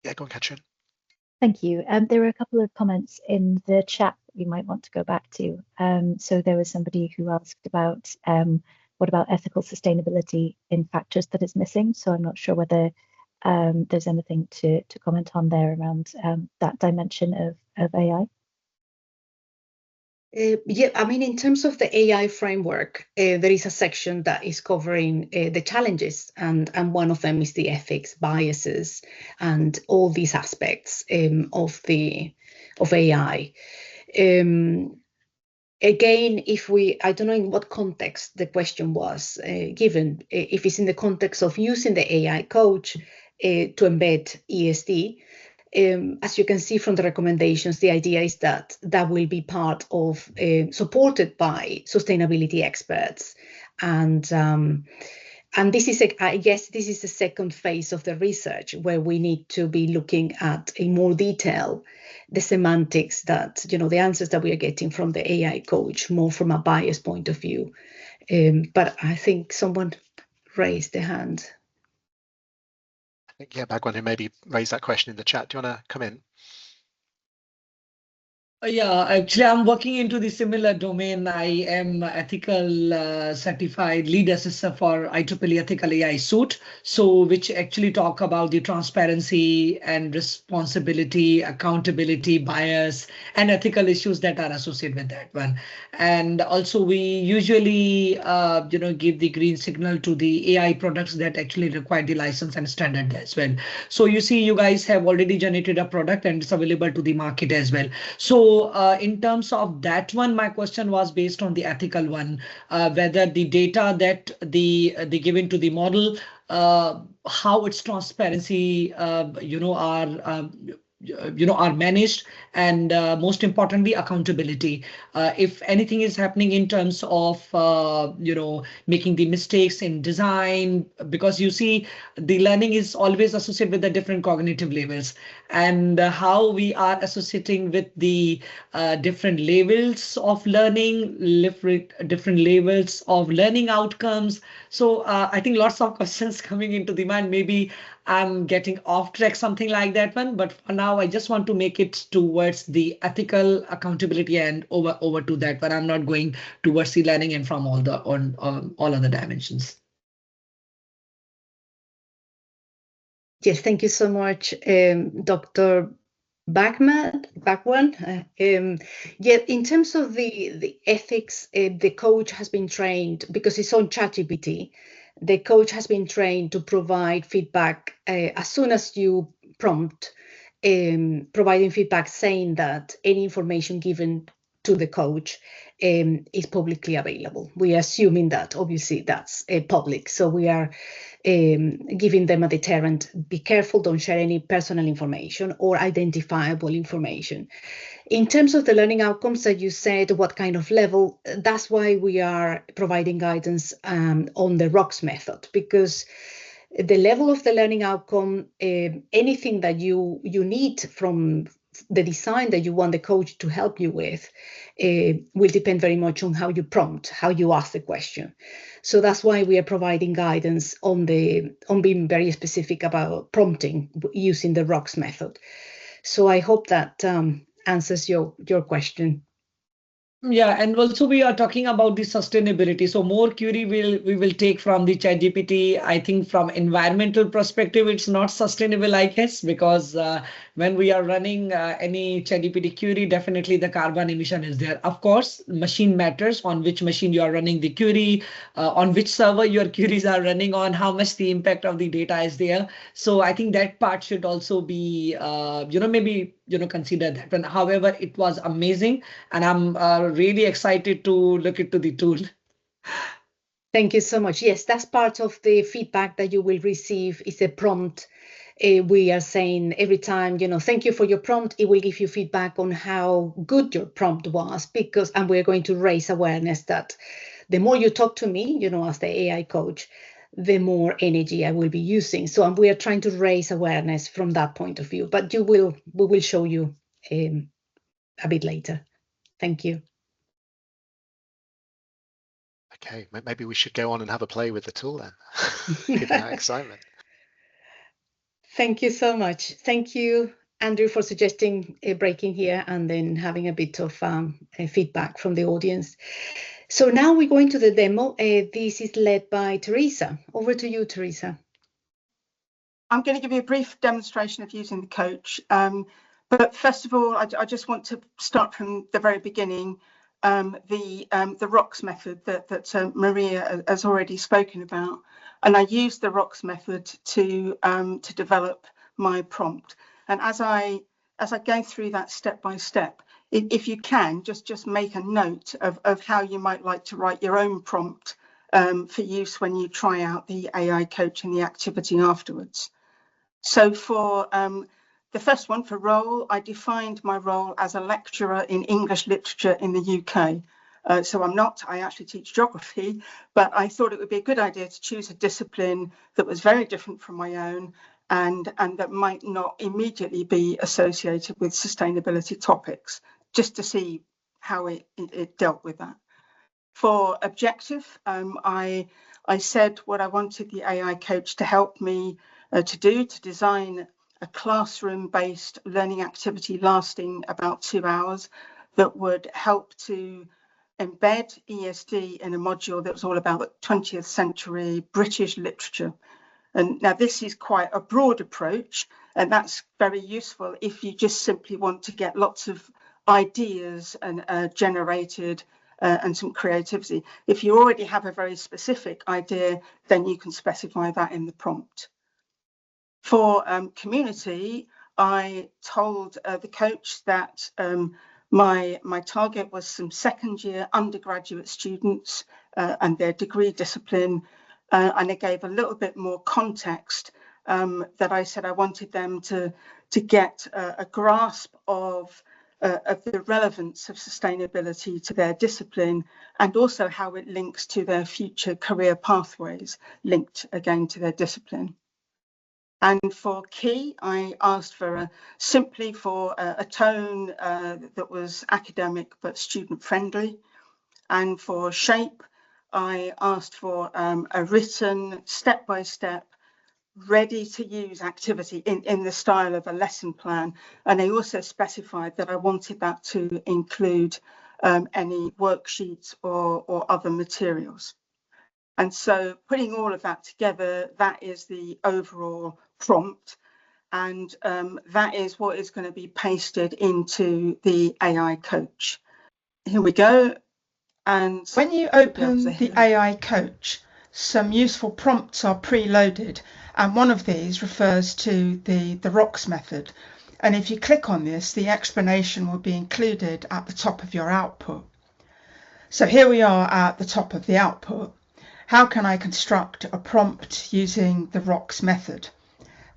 Yeah, go on, Katrin. Thank you. There were a couple of comments in the chat that we might want to go back to. So there was somebody who asked about what about ethical sustainability in factors that is missing. So I'm not sure whether there's anything to comment on there around that dimension of AI. Yeah, I mean, in terms of the AI framework, there is a section that is covering the challenges, and one of them is the ethics, biases, and all these aspects of AI. Again, I don't know in what context the question was given, if it's in the context of using the AI coach to embed ESD. As you can see from the recommendations, the idea is that that will be part of, supported by sustainability experts. And this is, I guess, this is the second phase of the research where we need to be looking at in more detail the semantics that, the answers that we are getting from the AI coach, more from a bias point of view. But I think someone raised their hand. I think, yeah, Bhagwan, who maybe raised that question in the chat. Do you want to come in? Yeah, actually, I'm working into the similar domain. I am ethical certified lead assessor for IEEE Ethical AI Suite, so which actually talk about the transparency and responsibility, accountability, bias, and ethical issues that are associated with that one. And also, we usually, give the green signal to the AI products that actually require the license and standard as well. So you see, you guys have already generated a product and it's available to the market as well. So in terms of that one, my question was based on the ethical one, whether the data that they give into the model, how its transparency, are managed, and most importantly, accountability. If anything is happening in terms of, making the mistakes in design, because you see the learning is always associated with the different cognitive levels, and how we are associating with the different levels of learning, different levels of learning outcomes. So I think lots of questions coming into the mind. Maybe I'm getting off track, something like that one. But for now, I just want to make it towards the ethical accountability and over to that one. I'm not going towards the learning and from all the on all other dimensions. Yes, thank you so much, Dr. Bagwan. Yeah, in terms of the ethics, the coach has been trained, because it's on ChatGPT, the coach has been trained to provide feedback as soon as you prompt, providing feedback saying that any information given to the coach is publicly available. We are assuming that, obviously, that's public. So we are giving them a deterrent. Be careful, don't share any personal information or identifiable information. In terms of the learning outcomes that you said, what kind of level, that's why we are providing guidance on the ROCKS method, because the level of the learning outcome, anything that you need from the design that you want the coach to help you with, will depend very much on how you prompt, how you ask the question. So that's why we are providing guidance on being very specific about prompting using the ROCKS method. So I hope that answers your question. Yeah, and also we are talking about the sustainability. So more query we will take from the ChatGPT. I think from environmental perspective, it's not sustainable, I guess, because when we are running any ChatGPT query, definitely the carbon emission is there. Of course, machine matters, on which machine you are running the query, on which server your queries are running on, how much the impact of the data is there. So I think that part should also be, maybe, consider that one. However, it was amazing, and I'm really excited to look into the tool. Thank you so much. Yes, that's part of the feedback that you will receive is a prompt. We are saying every time, thank you for your prompt. It will give you feedback on how good your prompt was, and we're going to raise awareness that the more you talk to me, as the AI coach, the more energy I will be using. So we are trying to raise awareness from that point of view, but we will show you a bit later. Thank you. Okay, maybe we should go on and have a play with the tool then. With that excitement. Thank you so much. Thank you, Andrew, for suggesting a break in here and then having a bit of feedback from the audience. So now we go into the demo. This is led by Teresa. Over to you, Teresa. I'm going to give you a brief demonstration of using the coach. But first of all, I just want to start from the very beginning. The ROCKS method that Maria has already spoken about, and I used the ROCKS method to develop my prompt. And as I go through that step by step, if you can, just make a note of how you might like to write your own prompt for use when you try out the AI coach and the activity afterwards. So for the first one, for role, I defined my role as a lecturer in English literature in the UK. So I actually teach geography, but I thought it would be a good idea to choose a discipline that was very different from my own and that might not immediately be associated with sustainability topics, just to see how it dealt with that. For objective, I said what I wanted the AI coach to help me to design a classroom-based learning activity lasting about 2 hours that would help to embed ESD in a module that was all about 20th century British literature. And now this is quite a broad approach, and that's very useful if you just simply want to get lots of ideas and generated and some creativity. If you already have a very specific idea, then you can specify that in the prompt. For community, I told the coach that my target was some second-year undergraduate students and their degree discipline, and I gave a little bit more context that I said I wanted them to get a grasp of the relevance of sustainability to their discipline and also how it links to their future career pathways linked again to their discipline. And for key, I asked for simply for a tone that was academic but student friendly. And for shape, I asked for a written step-by-step ready to use activity in the style of a lesson plan. And I also specified that I wanted that to include any worksheets or other materials. And so putting all of that together, that is the overall prompt. And that is what is going to be pasted into the AI Coach. Here we go. And when you open the AI Coach, some useful prompts are preloaded. And one of these refers to the ROCS method. And if you click on this, the explanation will be included at the top of your output. So here we are at the top of the output. How can I construct a prompt using the ROCS method?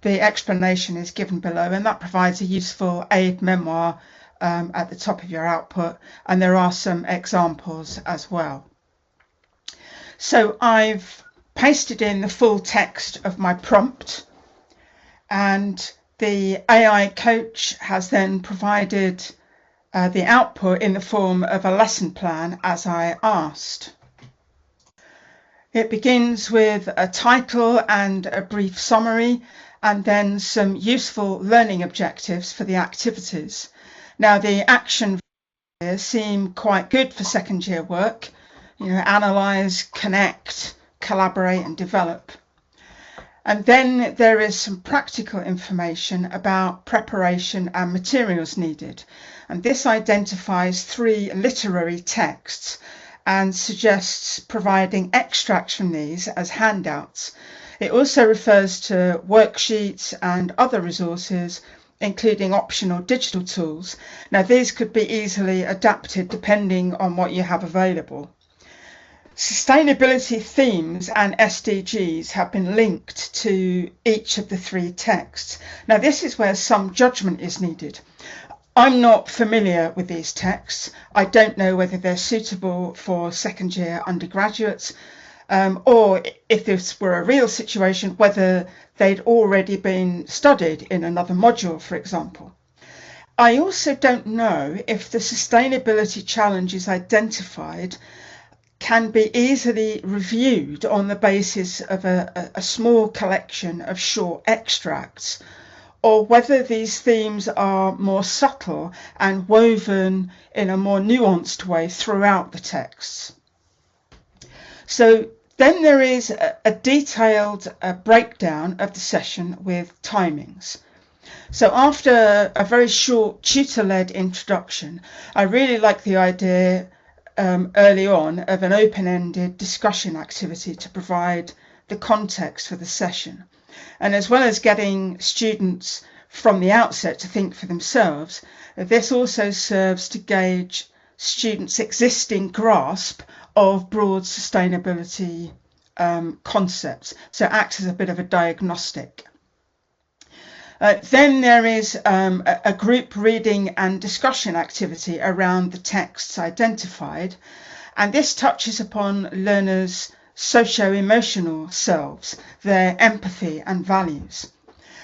The explanation is given below, and that provides a useful aid memoir at the top of your output, and there are some examples as well. So I've pasted in the full text of my prompt, and the AI Coach has then provided the output in the form of a lesson plan as I asked. It begins with a title and a brief summary, and then some useful learning objectives for the activities. Now, the action here seem quite good for second year work. Analyse, connect, collaborate and develop. And then there is some practical information about preparation and materials needed. And this identifies 3 literary texts and suggests providing extracts from these as handouts. It also refers to worksheets and other resources, including optional digital tools. Now, these could be easily adapted depending on what you have available. Sustainability themes and SDGs have been linked to each of the 3 texts. Now, this is where some judgment is needed. I'm not familiar with these texts. I don't know whether they're suitable for second year undergraduates, or if this were a real situation, whether they'd already been studied in another module, for example. I also don't know if the sustainability challenges identified can be easily reviewed on the basis of a small collection of short extracts, or whether these themes are more subtle and woven in a more nuanced way throughout the texts. So then there is a detailed breakdown of the session with timings. So after a very short tutor-led introduction, I really like the idea early on of an open-ended discussion activity to provide the context for the session. And as well as getting students from the outset to think for themselves, this also serves to gauge students' existing grasp of broad sustainability concepts, so it acts as a bit of a diagnostic. Then there is a group reading and discussion activity around the texts identified, and this touches upon learners' socio-emotional selves, their empathy and values.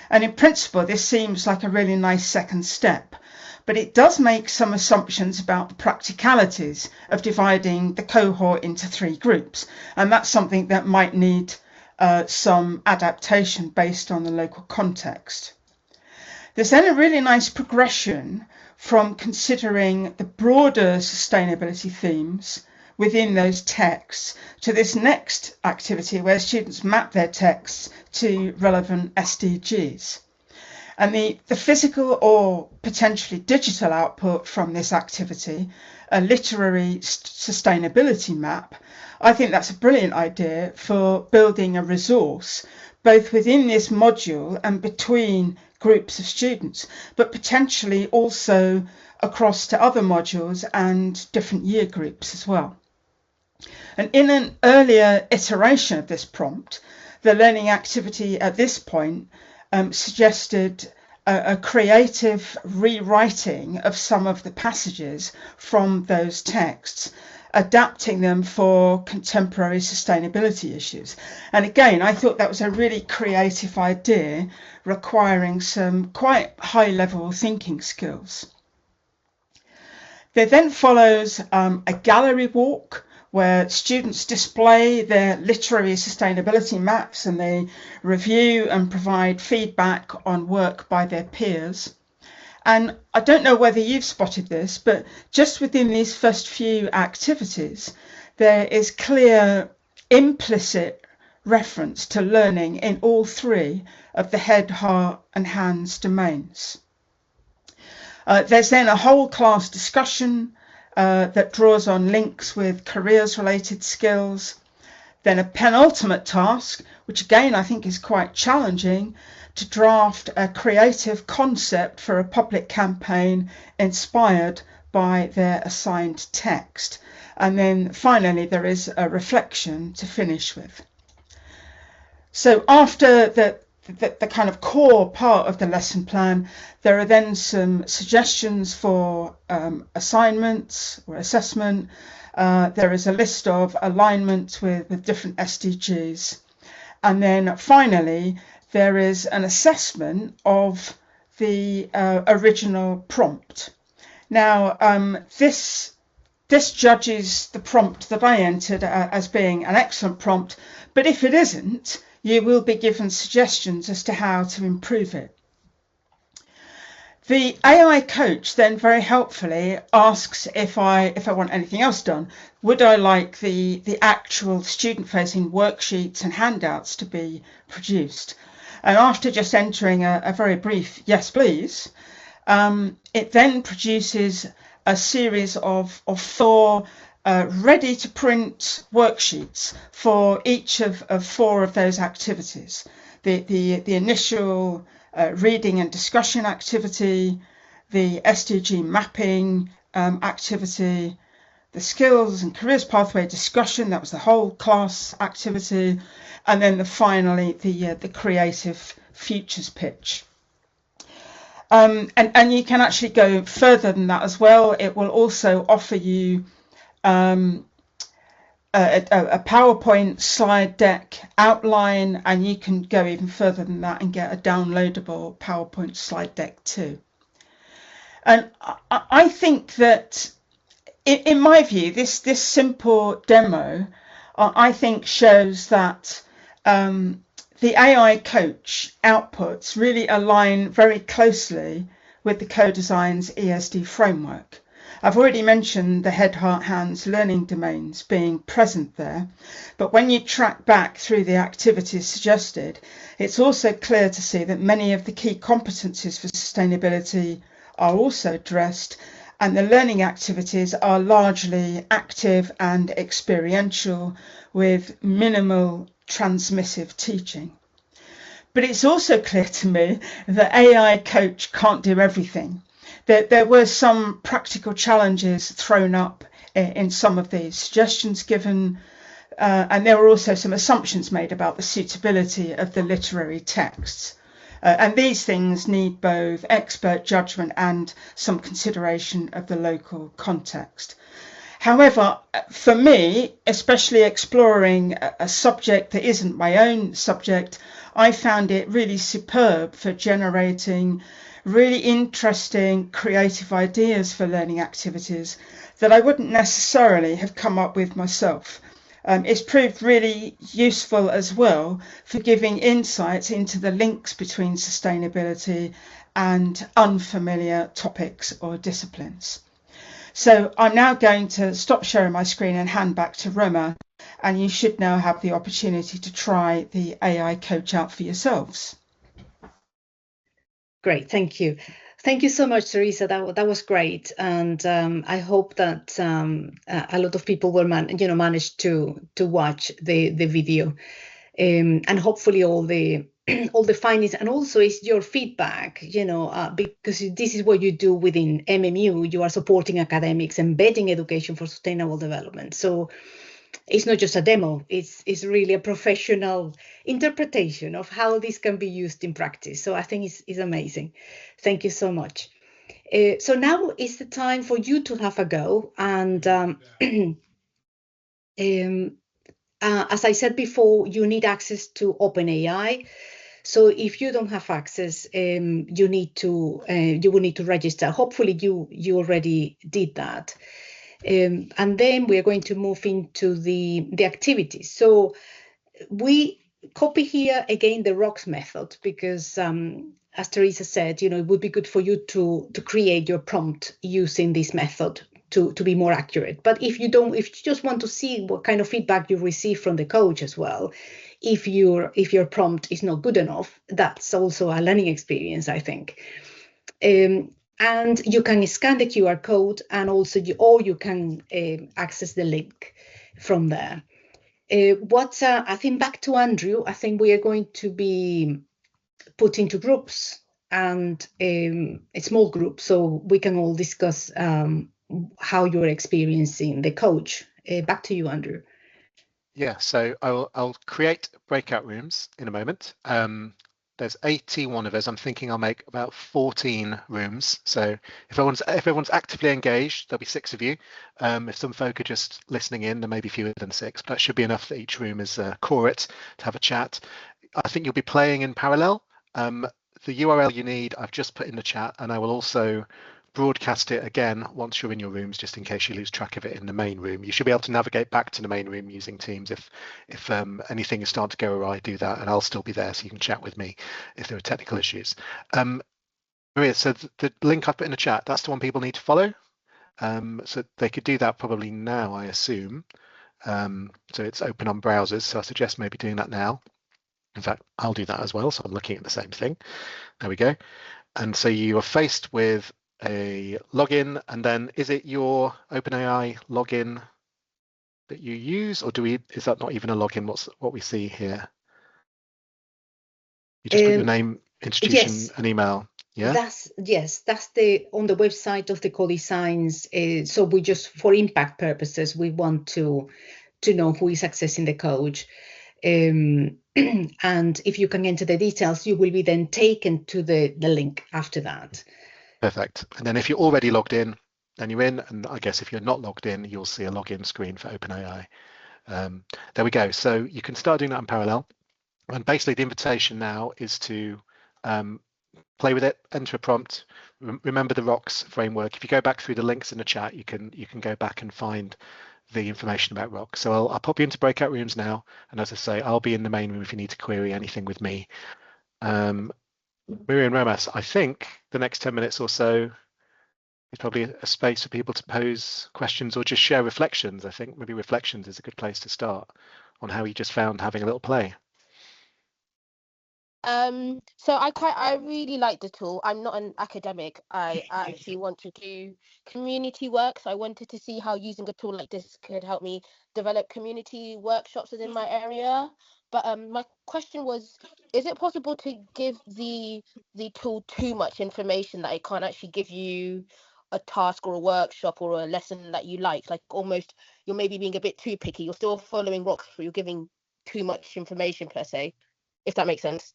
And in principle, this seems like a really nice second step, but it does make some assumptions about the practicalities of dividing the cohort into 3 groups, and that's something that might need some adaptation based on the local context. There's then a really nice progression from considering the broader sustainability themes within those texts to this next activity where students map their texts to relevant SDGs. And the physical or potentially digital output from this activity, a literary sustainability map, I think that's a brilliant idea for building a resource both within this module and between groups of students, but potentially also across to other modules and different year groups as well. And in an earlier iteration of this prompt, the learning activity at this point suggested a creative rewriting of some of the passages from those texts, adapting them for contemporary sustainability issues. And again, I thought that was a really creative idea requiring some quite high-level thinking skills. There then follows a gallery walk where students display their literary sustainability maps and they review and provide feedback on work by their peers. And I don't know whether you've spotted this, but just within these first few activities, there is clear implicit reference to learning in all three of the head, heart and hands domains. There's then a whole class discussion that draws on links with careers related skills. Then a penultimate task, which again I think is quite challenging, to draft a creative concept for a public campaign inspired by their assigned text. And then finally there is a reflection to finish with. So after the kind of core part of the lesson plan, there are then some suggestions for assignments or assessment. There is a list of alignments with different SDGs. And then finally, there is an assessment of the original prompt. Now, this judges the prompt that I entered as being an excellent prompt, but if it isn't, you will be given suggestions as to how to improve it. The AI coach then very helpfully asks if I want anything else done. Would I like the actual student-facing worksheets and handouts to be produced? And after just entering a very brief yes please, it then produces a series of 4 ready to print worksheets for each of 4 of those activities. The initial reading and discussion activity, the SDG mapping activity, the skills and careers pathway discussion, that was the whole class activity, and then finally the creative futures pitch. And you can actually go further than that as well. It will also offer you a PowerPoint slide deck outline, and you can go even further than that and get a downloadable PowerPoint slide deck too. And I think that, in my view, this simple demo, I think shows that the AI coach outputs really align very closely with the CoDesignS ESD framework. I've already mentioned the head, heart, hands learning domains being present there, but when you track back through the activities suggested, it's also clear to see that many of the key competencies for sustainability are also addressed, and the learning activities are largely active and experiential with minimal transmissive teaching. But it's also clear to me that AI coach can't do everything. There were some practical challenges thrown up in some of the suggestions given, and there were also some assumptions made about the suitability of the literary texts. And these things need both expert judgment and some consideration of the local context. However, for me, especially exploring a subject that isn't my own subject, I found it really superb for generating really interesting creative ideas for learning activities that I wouldn't necessarily have come up with myself. It's proved really useful as well for giving insights into the links between sustainability and unfamiliar topics or disciplines. So I'm now going to stop sharing my screen and hand back to Roma, and you should now have the opportunity to try the AI coach out for yourselves. Great, thank you. Thank you so much, Teresa. That was great, and I hope that a lot of people will manage to watch the video, and hopefully all the findings, and also is your feedback, because this is what you do within MMU. You are supporting academics, embedding education for sustainable development. So it's not just a demo, it's really a professional interpretation of how this can be used in practice. So I think it's amazing. Thank you so much. So now is the time for you to have a go. And as I said before, you need access to OpenAI. So if you don't have access, you will need to register. Hopefully you already did that. And then we are going to move into the activities. So we copy here again the rocks method because as Teresa said, you know, it would be good for you to create your prompt using this method to be more accurate. But if you just want to see what kind of feedback you receive from the coach as well, if your prompt is not good enough, that's also a learning experience, I think. And you can scan the QR code, and also you can access the link from there. I think back to Andrew, I think we are going to be put into groups and a small group, so we can all discuss how you're experiencing the coach. Back to you, Andrew. Yeah, so I'll create breakout rooms in a moment. There's 81 of us. I'm thinking I'll make about 14 rooms. So if everyone's actively engaged, there'll be 6 of you. If some folk are just listening in, there may be fewer than 6, but that should be enough that each room is core-it to have a chat. I think you'll be playing in parallel. The URL you need, I've just put in the chat, and I will also broadcast it again once you're in your rooms, just in case you lose track of it in the main room. You should be able to navigate back to the main room using Teams. If anything is starting to go awry, do that, and I'll still be there, so you can chat with me if there are technical issues. Maria, so the link I've put in the chat, that's the one people need to follow. So they could do that probably now, I assume. So it's open on browsers, so I suggest maybe doing that now. In fact, I'll do that as well, so I'm looking at the same thing. There we go. And so you are faced with a login, and then is it your OpenAI login that you use, or is that not even a login? What we see here? You just put your name, institution, yes, and email. Yeah. That's on the website of the CoDesignS. So we just, for impact purposes, we want to know who is accessing the coach. And if you can enter the details, you will be then taken to the link after that. Perfect. And then if you're already logged in, then you're in. And I guess if you're not logged in, you'll see a login screen for OpenAI. There we go. So you can start doing that in parallel. And basically the invitation now is to play with it, enter a prompt, remember the rocks framework. If you go back through the links in the chat, you can go back and find the information about rocks. So I'll pop you into breakout rooms now. And as I say, I'll be in the main room if you need to query anything with me. Miriam Romas, I think the next 10 minutes or so is probably a space for people to pose questions or just share reflections. I think maybe reflections is a good place to start on how you just found having a little play. So I really like the tool. I'm not an academic. I actually want to do community work. So I wanted to see how using a tool like this could help me develop community workshops within my area. But my question was, is it possible to give the tool too much information that it can't actually give you a task or a workshop or a lesson that you like almost you're maybe being a bit too picky. You're still following rocks, but you're giving too much information per se, if that makes sense.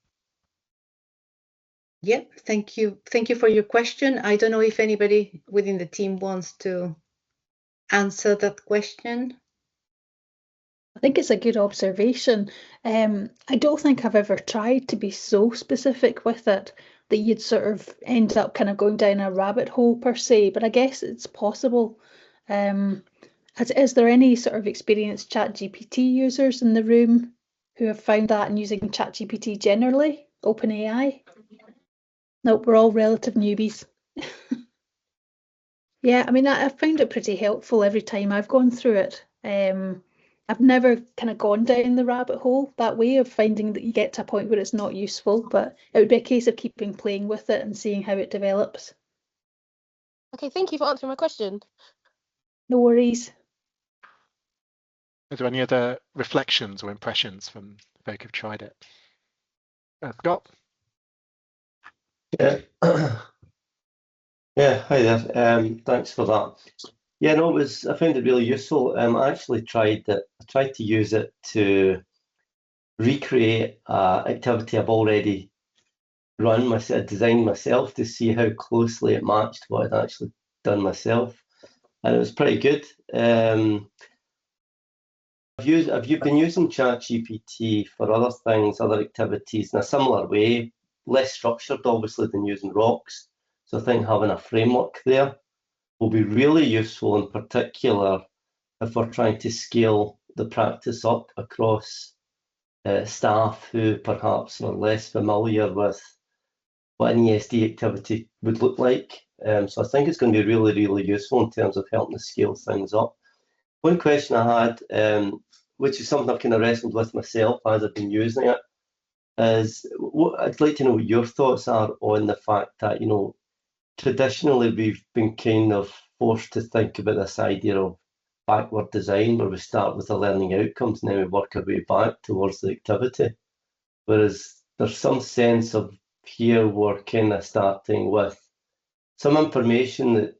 Yeah, thank you. Thank you for your question. I don't know if anybody within the team wants to answer that question. I think it's a good observation. I don't think I've ever tried to be so specific with it that you'd sort of end up kind of going down a rabbit hole per se, but I guess it's possible. Is there any sort of experienced ChatGPT users in the room who have found that in using ChatGPT generally, OpenAI? Nope, we're all relative newbies. Yeah, I mean, I've found it pretty helpful every time I've gone through it. I've never kind of gone down the rabbit hole that way of finding that you get to a point where it's not useful, but it would be a case of keeping playing with it and seeing how it develops. Okay, thank you for answering my question. No worries. Are there any other reflections or impressions from folk who've tried it? Scott? Yeah. Yeah, hi there. Thanks for that. Yeah, no, I found it really useful. I actually tried it. I tried to use it to recreate an activity I've already designed myself to see how closely it matched what I'd actually done myself, and it was pretty good. I've been using ChatGPT for other things, other activities in a similar way, less structured obviously than using rocks. So I think having a framework there will be really useful, in particular if we're trying to scale the practice up across staff who perhaps are less familiar with what an ESD activity would look like. So I think it's going to be really, really useful in terms of helping to scale things up. One question I had, which is something I've kind of wrestled with myself as I've been using it, is I'd like to know what your thoughts are on the fact that, traditionally we've been kind of forced to think about this idea of backward design, where we start with the learning outcomes and then we work our way back towards the activity. Whereas there's some sense of here we're kind of starting with some information that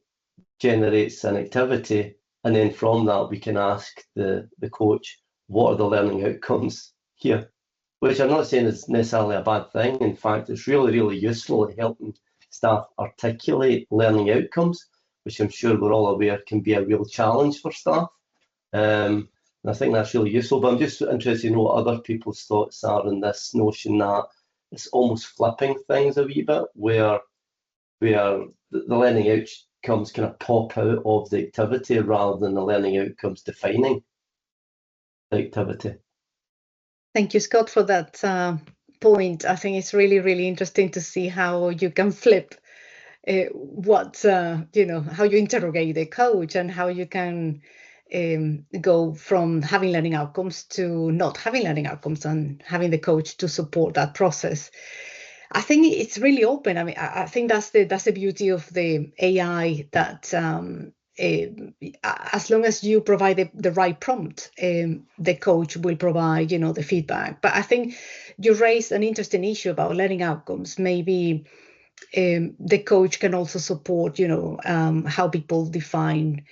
generates an activity, and then from that we can ask the coach, what are the learning outcomes here? Which I'm not saying is necessarily a bad thing. In fact, it's really, really useful at helping staff articulate learning outcomes, which I'm sure we're all aware can be a real challenge for staff. And I think that's really useful, but I'm just interested to know what other people's thoughts are on this notion that it's almost flipping things a wee bit, where the learning outcomes kind of pop out of the activity rather than the learning outcomes defining the activity. Thank you, Scott, for that point. I think it's really, really interesting to see how you can flip how you interrogate the coach and how you can go from having learning outcomes to not having learning outcomes and having the coach to support that process. I think it's really open. I mean, I think that's the beauty of the AI, that as long as you provide the right prompt, the coach will provide, the feedback. But I think you raised an interesting issue about learning outcomes. Maybe the coach can also support, how people define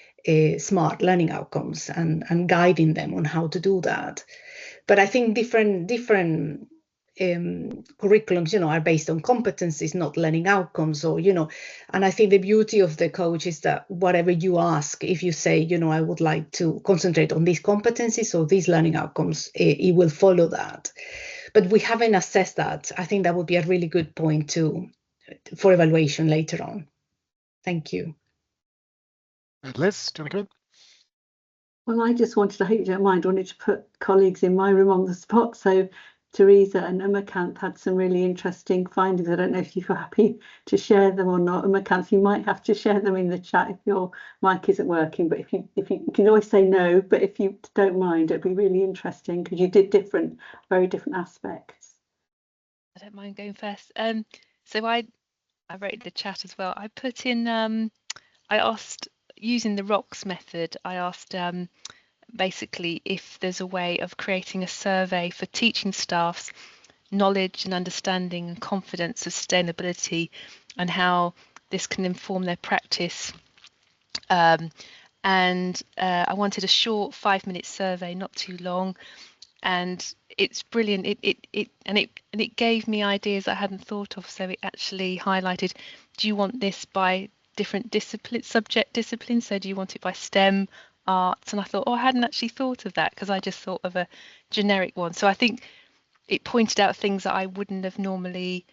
smart learning outcomes and guiding them on how to do that. But I think different curriculums, are based on competencies, not learning outcomes, and I think the beauty of the coach is that whatever you ask, if you say, I would like to concentrate on these competencies or these learning outcomes, it will follow that. But we haven't assessed that. I think that would be a really good point for evaluation later on. Thank you. Liz, do you want to come in? Well, I just wanted, I hope you don't mind, I wanted to put colleagues in my room on the spot. So Teresa and Umakant had some really interesting findings. I don't know if you're happy to share them or not. Umakant, you might have to share them in the chat if your mic isn't working, but if you can always say no, but if you don't mind, it'd be really interesting because you did very different aspects. I don't mind going first. So I wrote in the chat as well. I put in, I asked, using the ROCKS method, I asked basically if there's a way of creating a survey for teaching staff's knowledge and understanding and confidence of sustainability and how this can inform their practice. And I wanted a short 5-minute survey, not too long. And it's brilliant. It gave me ideas I hadn't thought of. So it actually highlighted, do you want this by different subject disciplines? So do you want it by STEM, arts? And I thought, I hadn't actually thought of that because I just thought of a generic one. So I think it pointed out things that I wouldn't have normally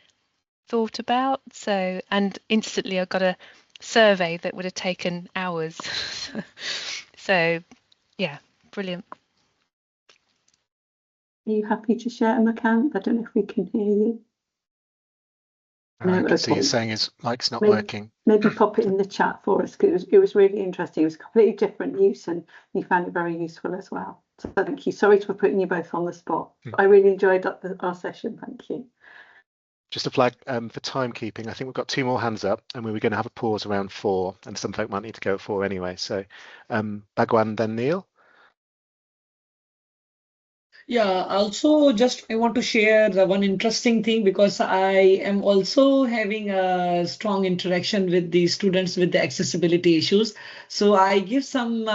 thought about. So, and instantly I got a survey that would have taken hours. So yeah, brilliant. Are you happy to share an account? I don't know if we can hear you. I can see you saying his mic's not working. Maybe pop it in the chat for us, because it was really interesting. It was completely different use and you found it very useful as well. So thank you. Sorry for putting you both on the spot. I really enjoyed our session. Thank you. Just a flag for timekeeping. I think we've got 2 more hands up and we were going to have a pause around 4 and some folk might need to go at 4 anyway. So Bhagwan, then Neil. Yeah, also just I want to share the one interesting thing, because I am also having a strong interaction with the students with the accessibility issues. So I give some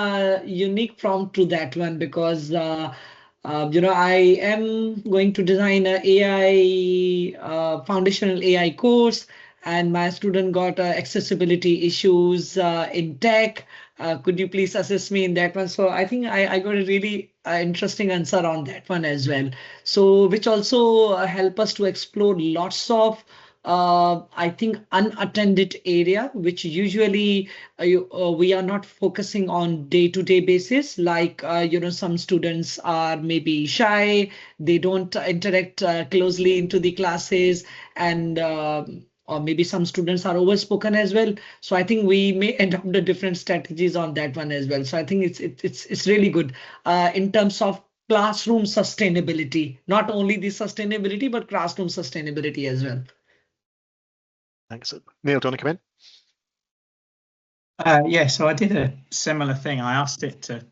unique prompt to that one, because I am going to design an AI foundational AI course, and my student got accessibility issues in tech. Could you please assist me in that one? So I think I got a really interesting answer on that one as well. So which also help us to explore lots of I think, unattended area, which usually we are not focusing on day-to-day basis. Like, some students are maybe shy, they don't interact closely into the classes, and or maybe some students are overspoken as well. So I think we may adopt the different strategies on that one as well. So I think it's really good in terms of classroom sustainability, not only the sustainability, but classroom sustainability as well. Thanks. Neil, do you want to come in? Yeah, so I did a similar thing. I asked it to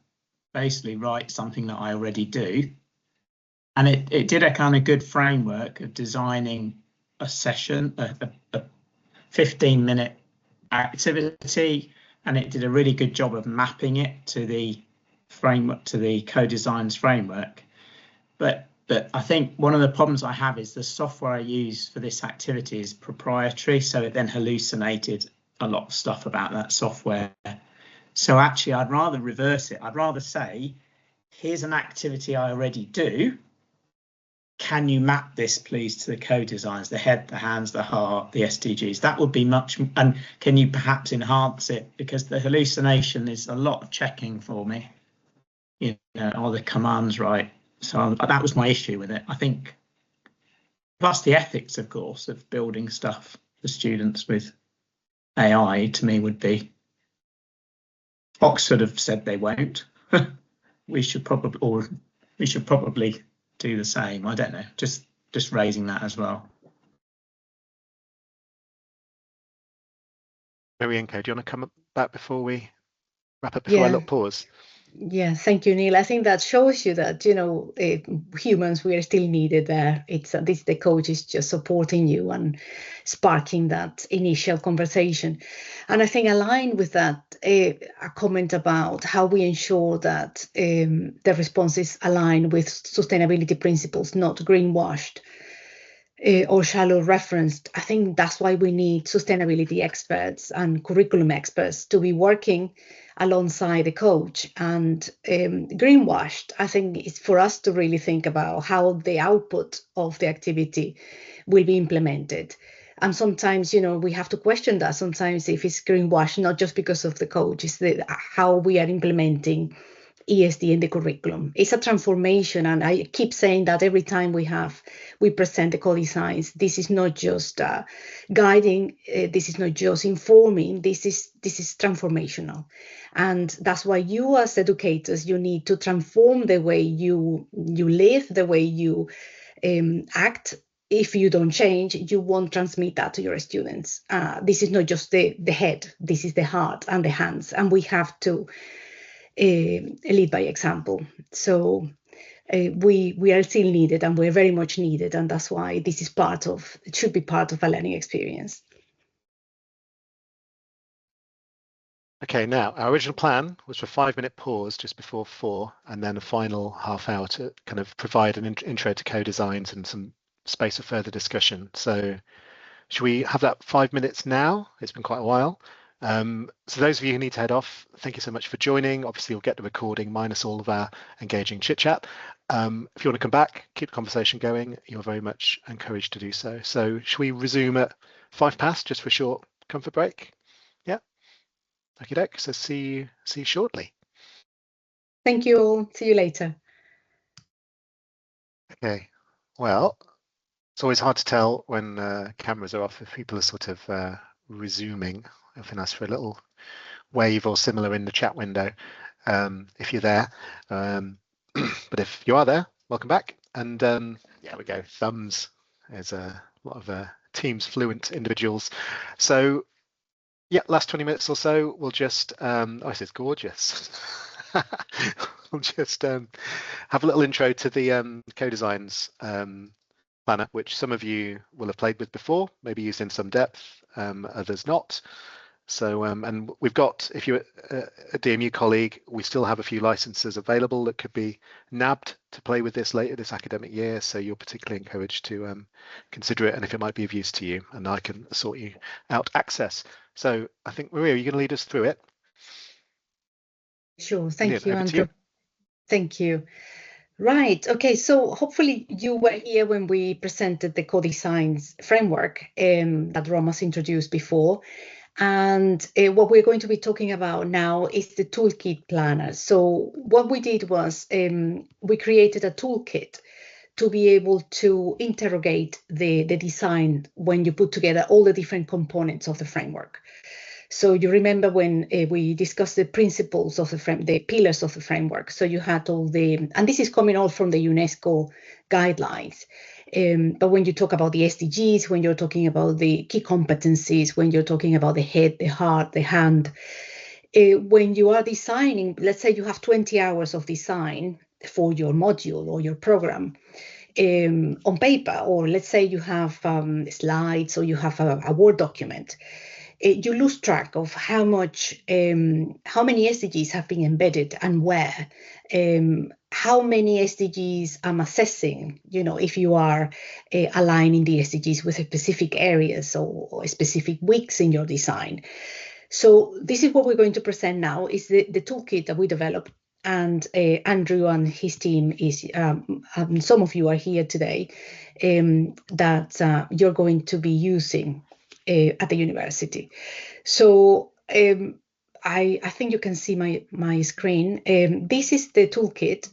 basically write something that I already do. And it did a kind of good framework of designing a session, a 15-minute activity, and it did a really good job of mapping it to the framework, to the CoDesignS framework. But I think one of the problems I have is the software I use for this activity is proprietary, so it then hallucinated a lot of stuff about that software. So actually, I'd rather reverse it. I'd rather say, here's an activity I already do. Can you map this, please, to the CoDesignS, the head, the hands, the heart, the SDGs? That would be much, and can you perhaps enhance it? Because the hallucination is a lot of checking for me. Are the commands right? So that was my issue with it. I think, plus the ethics, of course, of building stuff for students with AI, to me, would be, Oxford have said they won't. we should probably do the same. I don't know, just raising that as well. Marienko, do you want to come back before we wrap up, before I look pause? Yeah, thank you, Neil. I think that shows you that, humans, we are still needed there. The coach is just supporting you and sparking that initial conversation. And I think aligned with that, a comment about how we ensure that the responses align with sustainability principles, not greenwashed or shallow referenced. I think that's why we need sustainability experts and curriculum experts to be working alongside the coach. And greenwashed, I think, is for us to really think about how the output of the activity will be implemented. And sometimes, we have to question that. Sometimes if it's greenwashed, not just because of the coach, it's how we are implementing ESD in the curriculum. It's a transformation, and I keep saying that every time we present the CoDesignS. This is not just guiding, this is not just informing, this is transformational. And that's why you as educators, you need to transform the way you live, the way you act. If you don't change, you won't transmit that to your students. This is not just the head, this is the heart and the hands, and we have to lead by example. So we are still needed, and we're very much needed, and that's why this is it should be part of a learning experience. Okay, now our original plan was for a 5-minute pause just before 4, and then a final half hour to kind of provide an intro to CoDesignS and some space for further discussion. So should we have that 5 minutes now? It's been quite a while. So those of you who need to head off, thank you so much for joining. Obviously, you'll get the recording minus all of our engaging chit chat. If you want to come back, keep the conversation going, you're very much encouraged to do so. So should we resume at 5 past just for a short comfort break? Yeah. Okie doke. So see you shortly. Thank you all. See you later. Okay. Well, it's always hard to tell when cameras are off if people are sort of resuming. I often ask for a little wave or similar in the chat window if you're there. But if you are there, welcome back. And yeah, we go. Thumbs. There's a lot of Teams fluent individuals. So yeah, last 20 minutes or so, we'll just, oh, this is gorgeous. We'll just have a little intro to the CoDesignS planner, which some of you will have played with before, maybe used in some depth, others not. So, and we've got, if you're a DMU colleague, we still have a few licenses available that could be nabbed to play with this later this academic year. So you're particularly encouraged to consider it, and if it might be of use to you, and I can sort you out access. So I think, Maria, you're going to lead us through it. Sure, thank you, Andrew. Thank you. Right. Okay. So hopefully you were here when we presented the CoDesignS framework that Romas introduced before. And what we're going to be talking about now is the toolkit planner. So what we did was we created a toolkit to be able to interrogate the design when you put together all the different components of the framework. So you remember when we discussed the principles of the pillars of the framework. So you had all and this is coming all from the UNESCO guidelines. But when you talk about the SDGs, when you're talking about the key competencies, when you're talking about the head, the heart, the hand, when you are designing, let's say you have 20 hours of design for your module or your program on paper, or let's say you have slides or you have a Word document. You lose track of how many SDGs have been embedded and where, how many SDGs I'm assessing, if you are aligning the SDGs with specific areas or specific weeks in your design. So this is what we're going to present now, is the toolkit that we developed. And Andrew and his team is, some of you are here today, that you're going to be using at the university. So I think you can see my screen. This is the toolkit.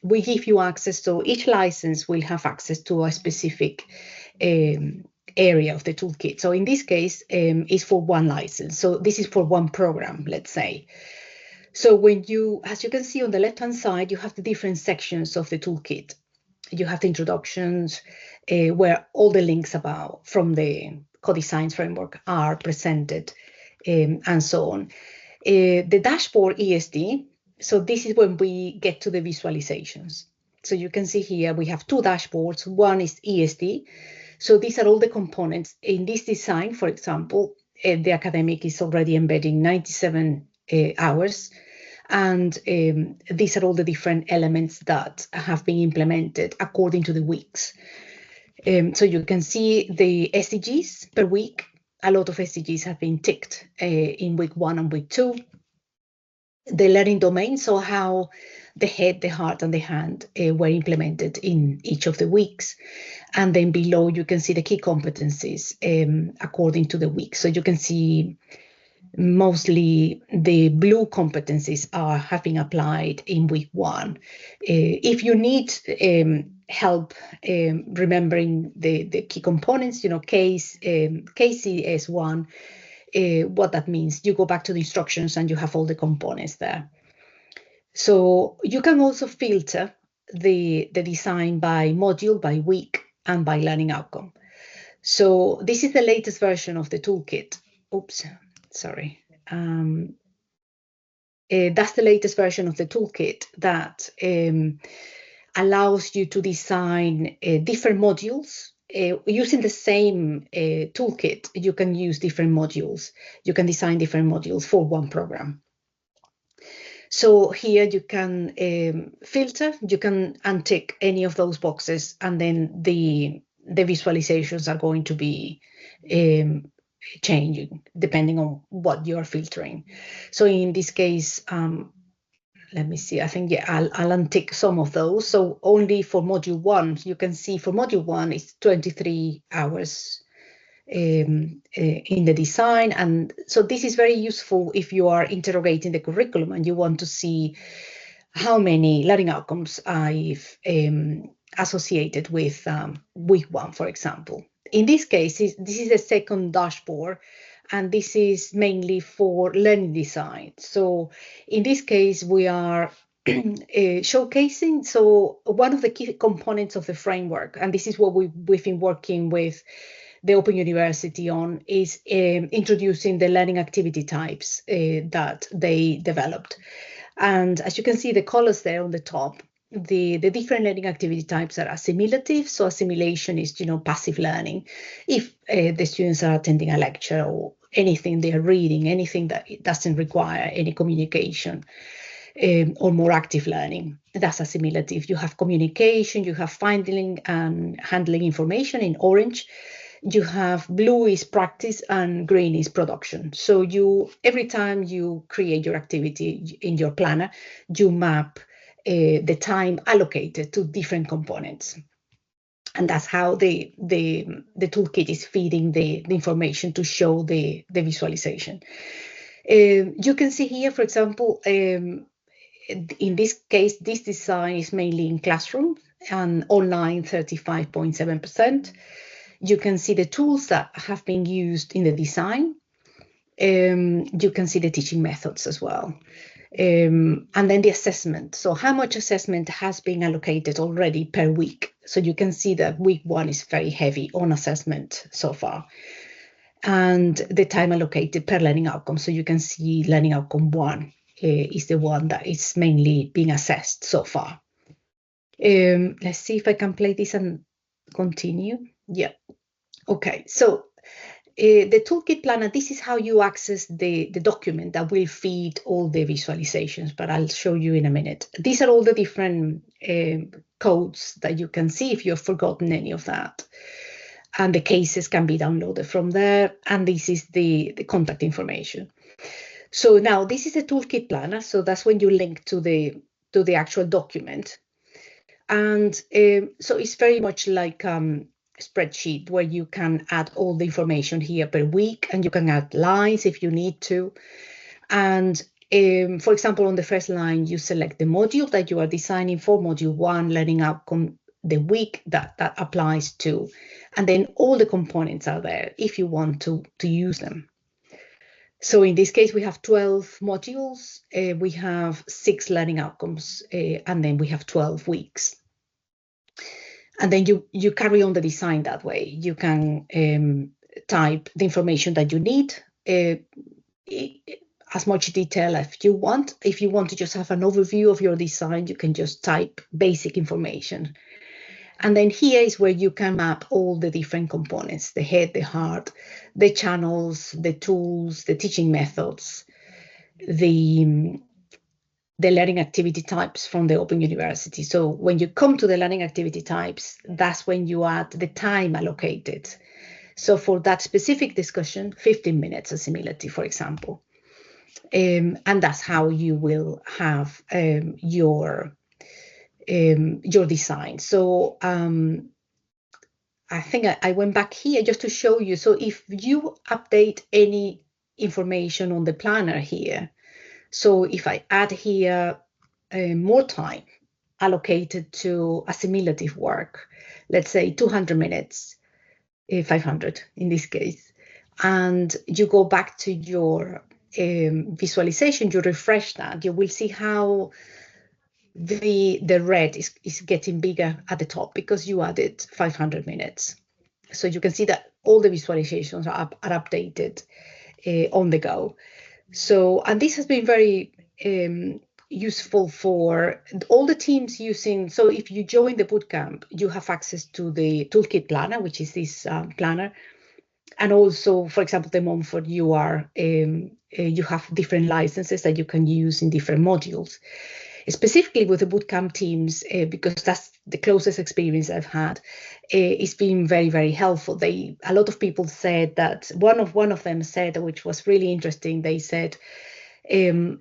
We give you access to each license will have access to a specific area of the toolkit. So in this case, it's for one license. So this is for one program, let's say. So when as you can see on the left-hand side, you have the different sections of the toolkit. You have the introductions, where all the links from the CoDesignS framework are presented, and so on. The dashboard ESD, so this is when we get to the visualizations. So you can see here we have two dashboards. One is ESD. So these are all the components. In this design, for example, the academic is already embedding 97 hours. And these are all the different elements that have been implemented according to the weeks. So you can see the SDGs per week. A lot of SDGs have been ticked in week 1 and week 2. The learning domain, so how the head, the heart, and the hand were implemented in each of the weeks. And then below, you can see the key competencies according to the week. So you can see mostly the blue competencies have been applied in week 1. If you need help remembering the key components, KCS1, what that means, you go back to the instructions and you have all the components there. So you can also filter the design by module, by week, and by learning outcome. So this is the latest version of the toolkit. Oops, sorry. That's the latest version of the toolkit that allows you to design different modules. Using the same toolkit, you can use different modules. You can design different modules for one program. So here you can filter, you can untick any of those boxes, and then the visualizations are going to be changing depending on what you're filtering. So in this case, let me see, I think, yeah, I'll untick some of those. So only for module 1, you can see for module 1, it's 23 hours in the design. And so this is very useful if you are interrogating the curriculum and you want to see how many learning outcomes I've associated with week 1, for example. In this case, this is the second dashboard, and this is mainly for learning design. So in this case, we are showcasing, so one of the key components of the framework, and this is what we've been working with the Open University on, is introducing the learning activity types that they developed. And as you can see, the colors there on the top, the different learning activity types are assimilative. So assimilation is, passive learning. If the students are attending a lecture or anything they're reading, anything that doesn't require any communication, or more active learning, that's assimilative. You have communication, you have finding and handling information in orange. You have blue is practice and green is production. So every time you create your activity in your planner, you map the time allocated to different components. And that's how the toolkit is feeding the information to show the visualization. You can see here, for example, in this case, this design is mainly in classroom and online 35.7%. You can see the tools that have been used in the design. You can see the teaching methods as well. And then the assessment. So how much assessment has been allocated already per week? So you can see that week 1 is very heavy on assessment so far. And the time allocated per learning outcome. So you can see learning outcome 1 is the one that is mainly being assessed so far. Let's see if I can play this and continue. Yeah. Okay, so the toolkit planner, this is how you access the document that will feed all the visualizations, but I'll show you in a minute. These are all the different codes that you can see if you've forgotten any of that. And the cases can be downloaded from there. And this is the contact information. So now this is a toolkit planner. So that's when you link to the actual document. And so it's very much like spreadsheet where you can add all the information here per week, and you can add lines if you need to. And for example, on the first line, you select the module that you are designing for, module 1, learning outcome, the week that applies to, and then all the components are there if you want to use them. So in this case, we have 12 modules, we have 6 learning outcomes, and then we have 12 weeks. And then you carry on the design that way. You can type the information that you need, as much detail as you want. If you want to just have an overview of your design, you can just type basic information. And then here is where you can map all the different components, the head, the heart, the channels, the tools, the teaching methods, the learning activity types from the Open University. So when you come to the learning activity types, that's when you add the time allocated. So for that specific discussion, 15 minutes assimilative, for example. And that's how you will have your design. So I think I went back here just to show you. So if you update any information on the planner here, so if I add here more time allocated to assimilative work, let's say 200 minutes, 500 in this case, and you go back to your visualization, you refresh that, you will see how the red is getting bigger at the top because you added 500 minutes. So you can see that all the visualizations are updated on the go. So, and this has been very useful for all the teams using. So if you join the bootcamp, you have access to the toolkit planner, which is this planner. And also, for example, the Montfort, you have different licenses that you can use in different modules. Specifically with the bootcamp teams, because that's the closest experience I've had, it's been very, very helpful. A lot of people said that one of them said, which was really interesting, they said the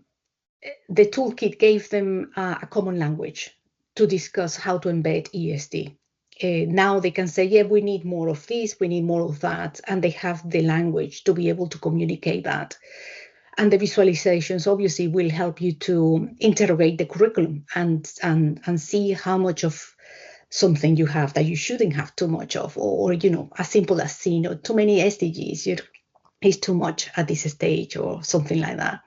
toolkit gave them a common language to discuss how to embed ESD. Now they can say, yeah, we need more of this, we need more of that, and they have the language to be able to communicate that. And the visualizations obviously will help you to interrogate the curriculum and see how much of something you have that you shouldn't have too much of, or as simple as seeing too many SDGs is too much at this stage or something like that.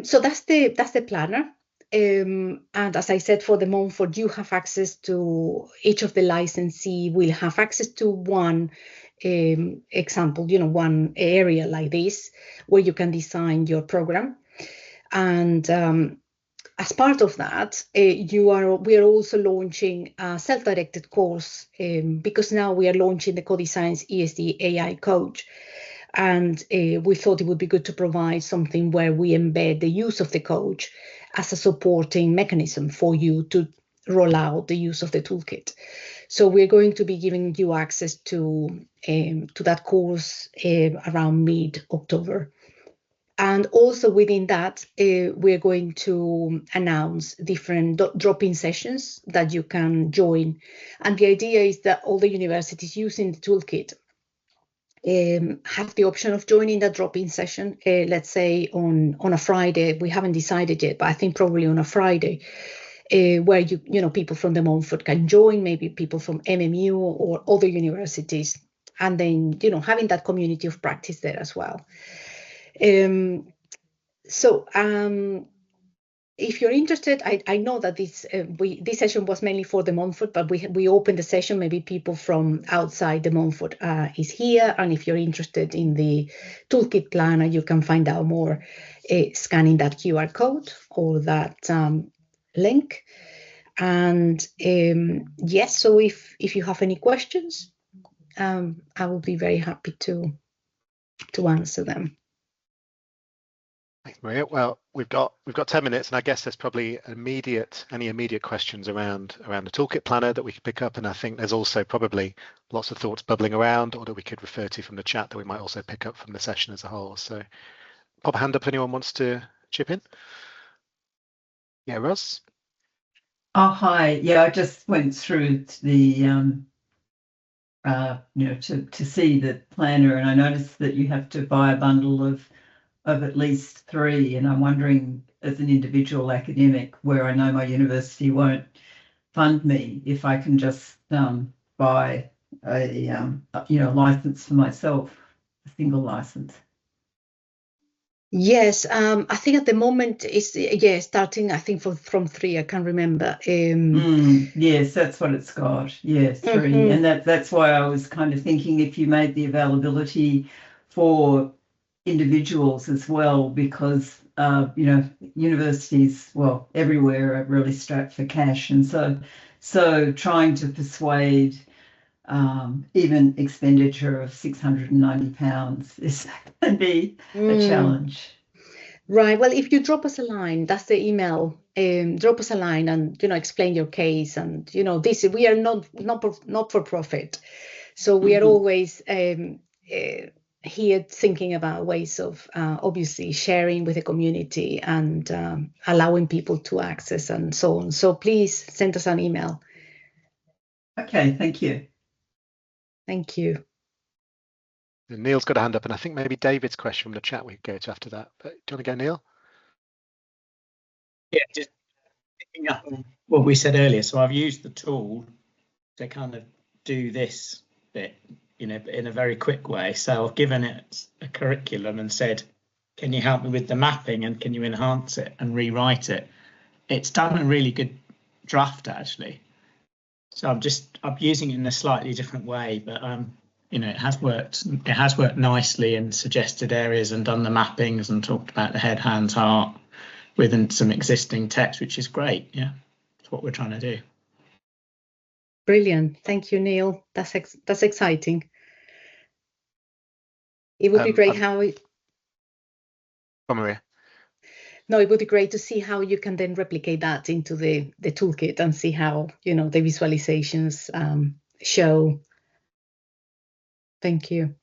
So that's the planner. And as I said, for the Montfort, you have access to each of the licensee will have access to one example, one area like this where you can design your program. And as part of that, we are also launching a self-directed course because now we are launching the CoDesignS ESD AI Coach. And we thought it would be good to provide something where we embed the use of the coach as a supporting mechanism for you to roll out the use of the toolkit. So we're going to be giving you access to that course around mid-October. And also within that, we're going to announce different drop-in sessions that you can join. And the idea is that all the universities using the toolkit have the option of joining that drop-in session, let's say on a Friday. We haven't decided yet, but I think probably on a Friday, where people from the Montfort can join, maybe people from MMU or other universities, and then having that community of practice there as well. If you're interested, I know that this session was mainly for the Montfort, but we opened the session. Maybe people from outside the Montfort is here, and if you're interested in the toolkit planner, you can find out more scanning that QR code or that link. And yes, so if you have any questions, I will be very happy to answer them. Thanks, Maria. Well, we've got 10 minutes, and I guess there's probably any immediate questions around the toolkit planner that we could pick up, and I think there's also probably lots of thoughts bubbling around, or that we could refer to from the chat that we might also pick up from the session as a whole. So, pop a hand up if anyone wants to chip in. Yeah, Ross. Oh, hi. Yeah, I just went through the to see the planner, and I noticed that you have to buy a bundle of at least 3, and I'm wondering, as an individual academic, where I know my university won't fund me, if I can just buy a license for myself, a single license. Yes, I think at the moment it's starting. I think from 3. I can't remember. Yes, that's what it's got. Yeah, 3, and that's why I was kind of thinking if you made the availability for individuals as well, because universities, well, everywhere are really strapped for cash, and so trying to persuade even expenditure of £690 is can be a challenge. Right. Well, if you drop us a line, that's the email. Drop us a line and explain your case, and this, we are not for profit, so we are always here thinking about ways of obviously sharing with the community and allowing people to access and so on. So please send us an email. Okay, thank you. Thank you. Neil's got a hand up, and I think maybe David's question from the chat we could go to after that. But do you want to go, Neil? Yeah, just picking up on what we said earlier. So I've used the tool to kind of do this bit, in a very quick way. So I've given it a curriculum and said, can you help me with the mapping, and can you enhance it and rewrite it? It's done a really good draft, actually. So I'm using it in a slightly different way, but it has worked. It has worked nicely in suggested areas and done the mappings and talked about the head, hands, heart within some existing text, which is great. Yeah, that's what we're trying to do. Brilliant. Thank you, Neil. That's exciting. It would be great Maria. No, it would be great to see how you can then replicate that into the toolkit and see how the visualizations show. Thank you.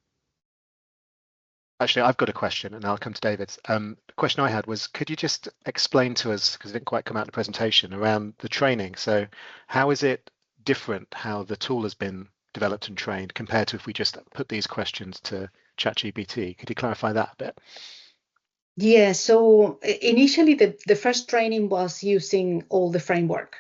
Actually, I've got a question, and I'll come to David's. The question I had was, could you just explain to us, because it didn't quite come out in the presentation, around the training? So how is it different, how the tool has been developed and trained, compared to if we just put these questions to ChatGPT? Could you clarify that a bit? Yeah, so initially the first training was using all the framework,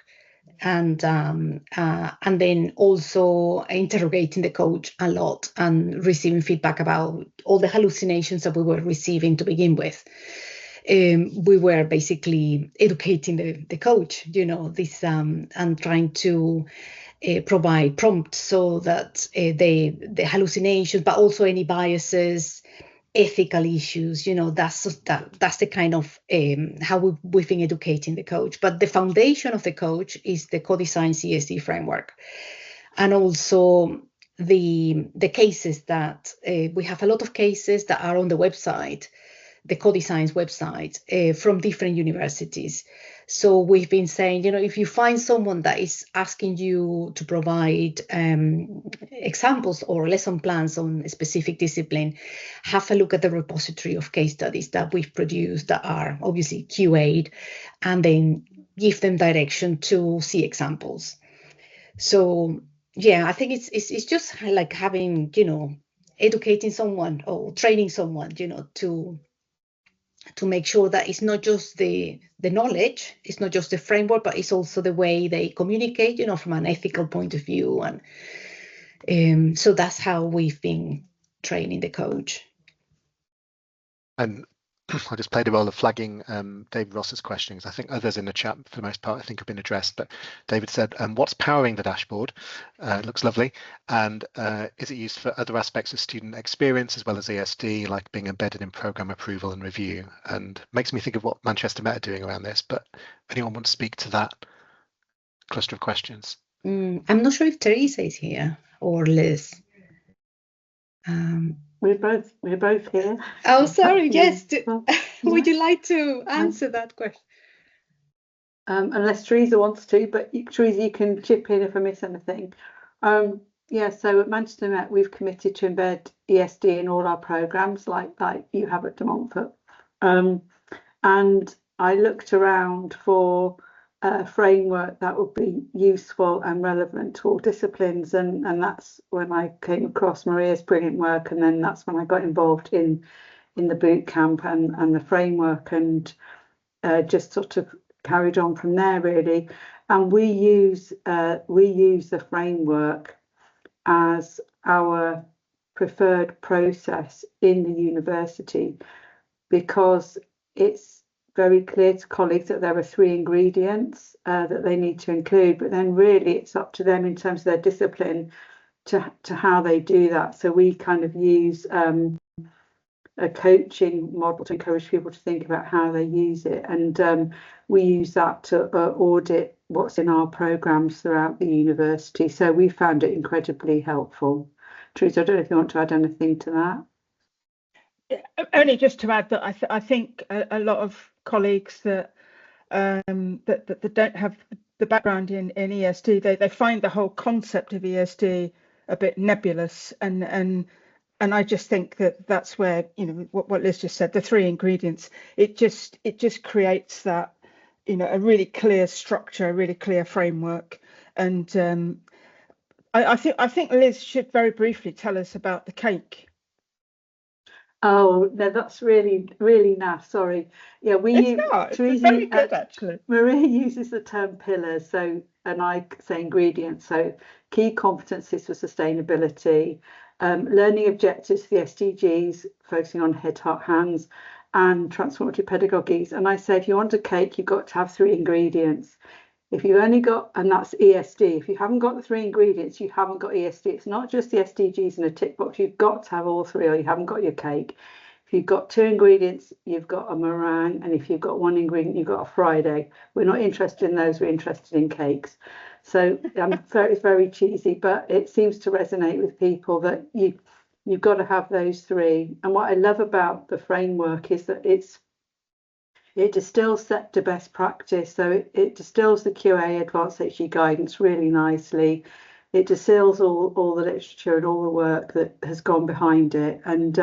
and then also interrogating the coach a lot and receiving feedback about all the hallucinations that we were receiving to begin with. We were basically educating the coach, this and trying to provide prompts so that the hallucinations, but also any biases, ethical issues, that's the kind of how we've been educating the coach. But the foundation of the coach is the CoDesignS ESD framework, and also the cases that we have a lot of cases that are on the website, the CoDesignS website, from different universities. So we've been saying, if you find someone that is asking you to provide examples or lesson plans on a specific discipline, have a look at the repository of case studies that we've produced that are obviously QA'd, and then give them direction to see examples. So yeah, I think it's just like having, educating someone or training someone, to make sure that it's not just the knowledge, it's not just the framework, but it's also the way they communicate, from an ethical point of view. And so that's how we've been training the coach. And I just played a role of flagging David Ross's questions. I think others in the chat, for the most part, I think have been addressed. But David said, what's powering the dashboard? It looks lovely. And is it used for other aspects of student experience as well as ESD, like being embedded in program approval and review? And makes me think of what Manchester Met are doing around this. But anyone want to speak to that cluster of questions? I'm not sure if Teresa is here or Liz. We're both here. Oh, sorry. Yes. Would you like to answer that question? Unless Teresa wants to, but Teresa, you can chip in if I miss anything. Yeah, so at Manchester Met, we've committed to embed ESD in all our programmes, like you have at De Montfort. And I looked around for a framework that would be useful and relevant to all disciplines, and that's when I came across Maria's brilliant work, and then that's when I got involved in the boot camp and the framework, and just sort of carried on from there really. And we use the framework as our preferred process in the university, because it's very clear to colleagues that there are 3 ingredients that they need to include, but then really it's up to them in terms of their discipline to how they do that. So we kind of use a coaching model to encourage people to think about how they use it, and we use that to audit what's in our programs throughout the university. So we found it incredibly helpful. Teresa, I don't know if you want to add anything to that. Only just to add that I think a lot of colleagues that that don't have the background in ESD, they find the whole concept of ESD a bit nebulous, and I just think that's where, what Liz just said, the 3 ingredients, it just creates that, a really clear structure, a really clear framework. And I think Liz should very briefly tell us about the cake. Oh no, that's really naff. Sorry. Yeah, It's very good actually. Maria uses the term pillars, and I say ingredients. So key competencies for sustainability, learning objectives for the SDGs, focusing on head, heart, hands, and transformative pedagogies. And I say, if you want a cake, you've got to have 3 ingredients. If you've only got, and that's ESD, if you haven't got the 3 ingredients, you haven't got ESD. It's not just the SDGs in a tick box. You've got to have all 3, or you haven't got your cake. If you've got 2 ingredients, you've got a meringue, and if you've got 1 ingredient, you've got a fried egg. We're not interested in those. We're interested in cakes. So it's very cheesy, but it seems to resonate with people that you've got to have those 3. And what I love about the framework is that it distills sector best practice. So it distills the QA advanced HE guidance really nicely. It distills all the literature and all the work that has gone behind it. And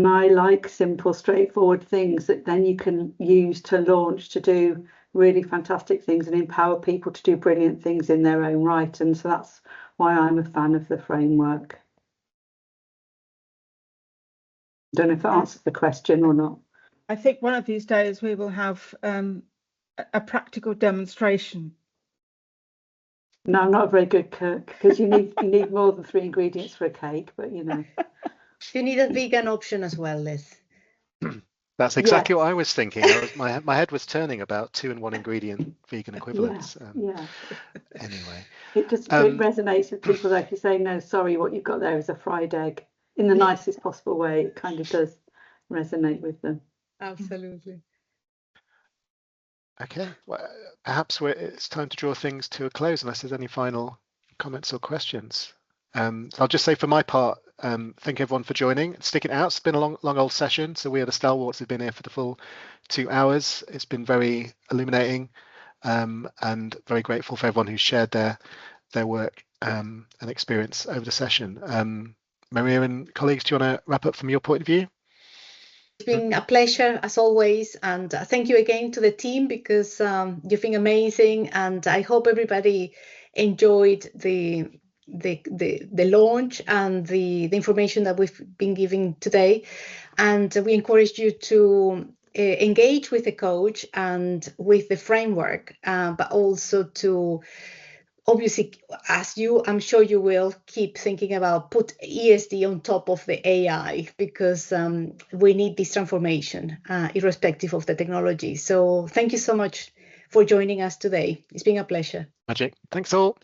I like simple, straightforward things that then you can use to launch to do really fantastic things and empower people to do brilliant things in their own right. And so that's why I'm a fan of the framework. Don't know if that answers the question or not. I think one of these days we will have a practical demonstration. No, I'm not a very good cook, because you need more than 3 ingredients for a cake, but You need a vegan option as well, Liz. That's exactly what I was thinking. My head was turning about 2 and 1 ingredient vegan equivalents. Anyway, it just it resonates with people. Though, if you say no, sorry, what you've got there is a fried egg, in the nicest possible way, it kind of does resonate with them. Absolutely. Okay, well, perhaps it's time to draw things to a close, unless there's any final comments or questions. So I'll just say, for my part, thank everyone for joining and sticking it out. It's been a long old session, so we are the stalwarts who've been here for the full 2 hours. It's been very illuminating, and very grateful for everyone who's shared their work and experience over the session. Maria and colleagues, do you want to wrap up from your point of view? It's been a pleasure as always, and thank you again to the team, because you've been amazing, and I hope everybody enjoyed the launch and the information that we've been giving today. And we encourage you to engage with the coach and with the framework, but also to obviously, I'm sure you will keep thinking about put ESD on top of the AI, because we need this transformation irrespective of the technology. So thank you so much for joining us today. It's been a pleasure. Magic. Thanks all.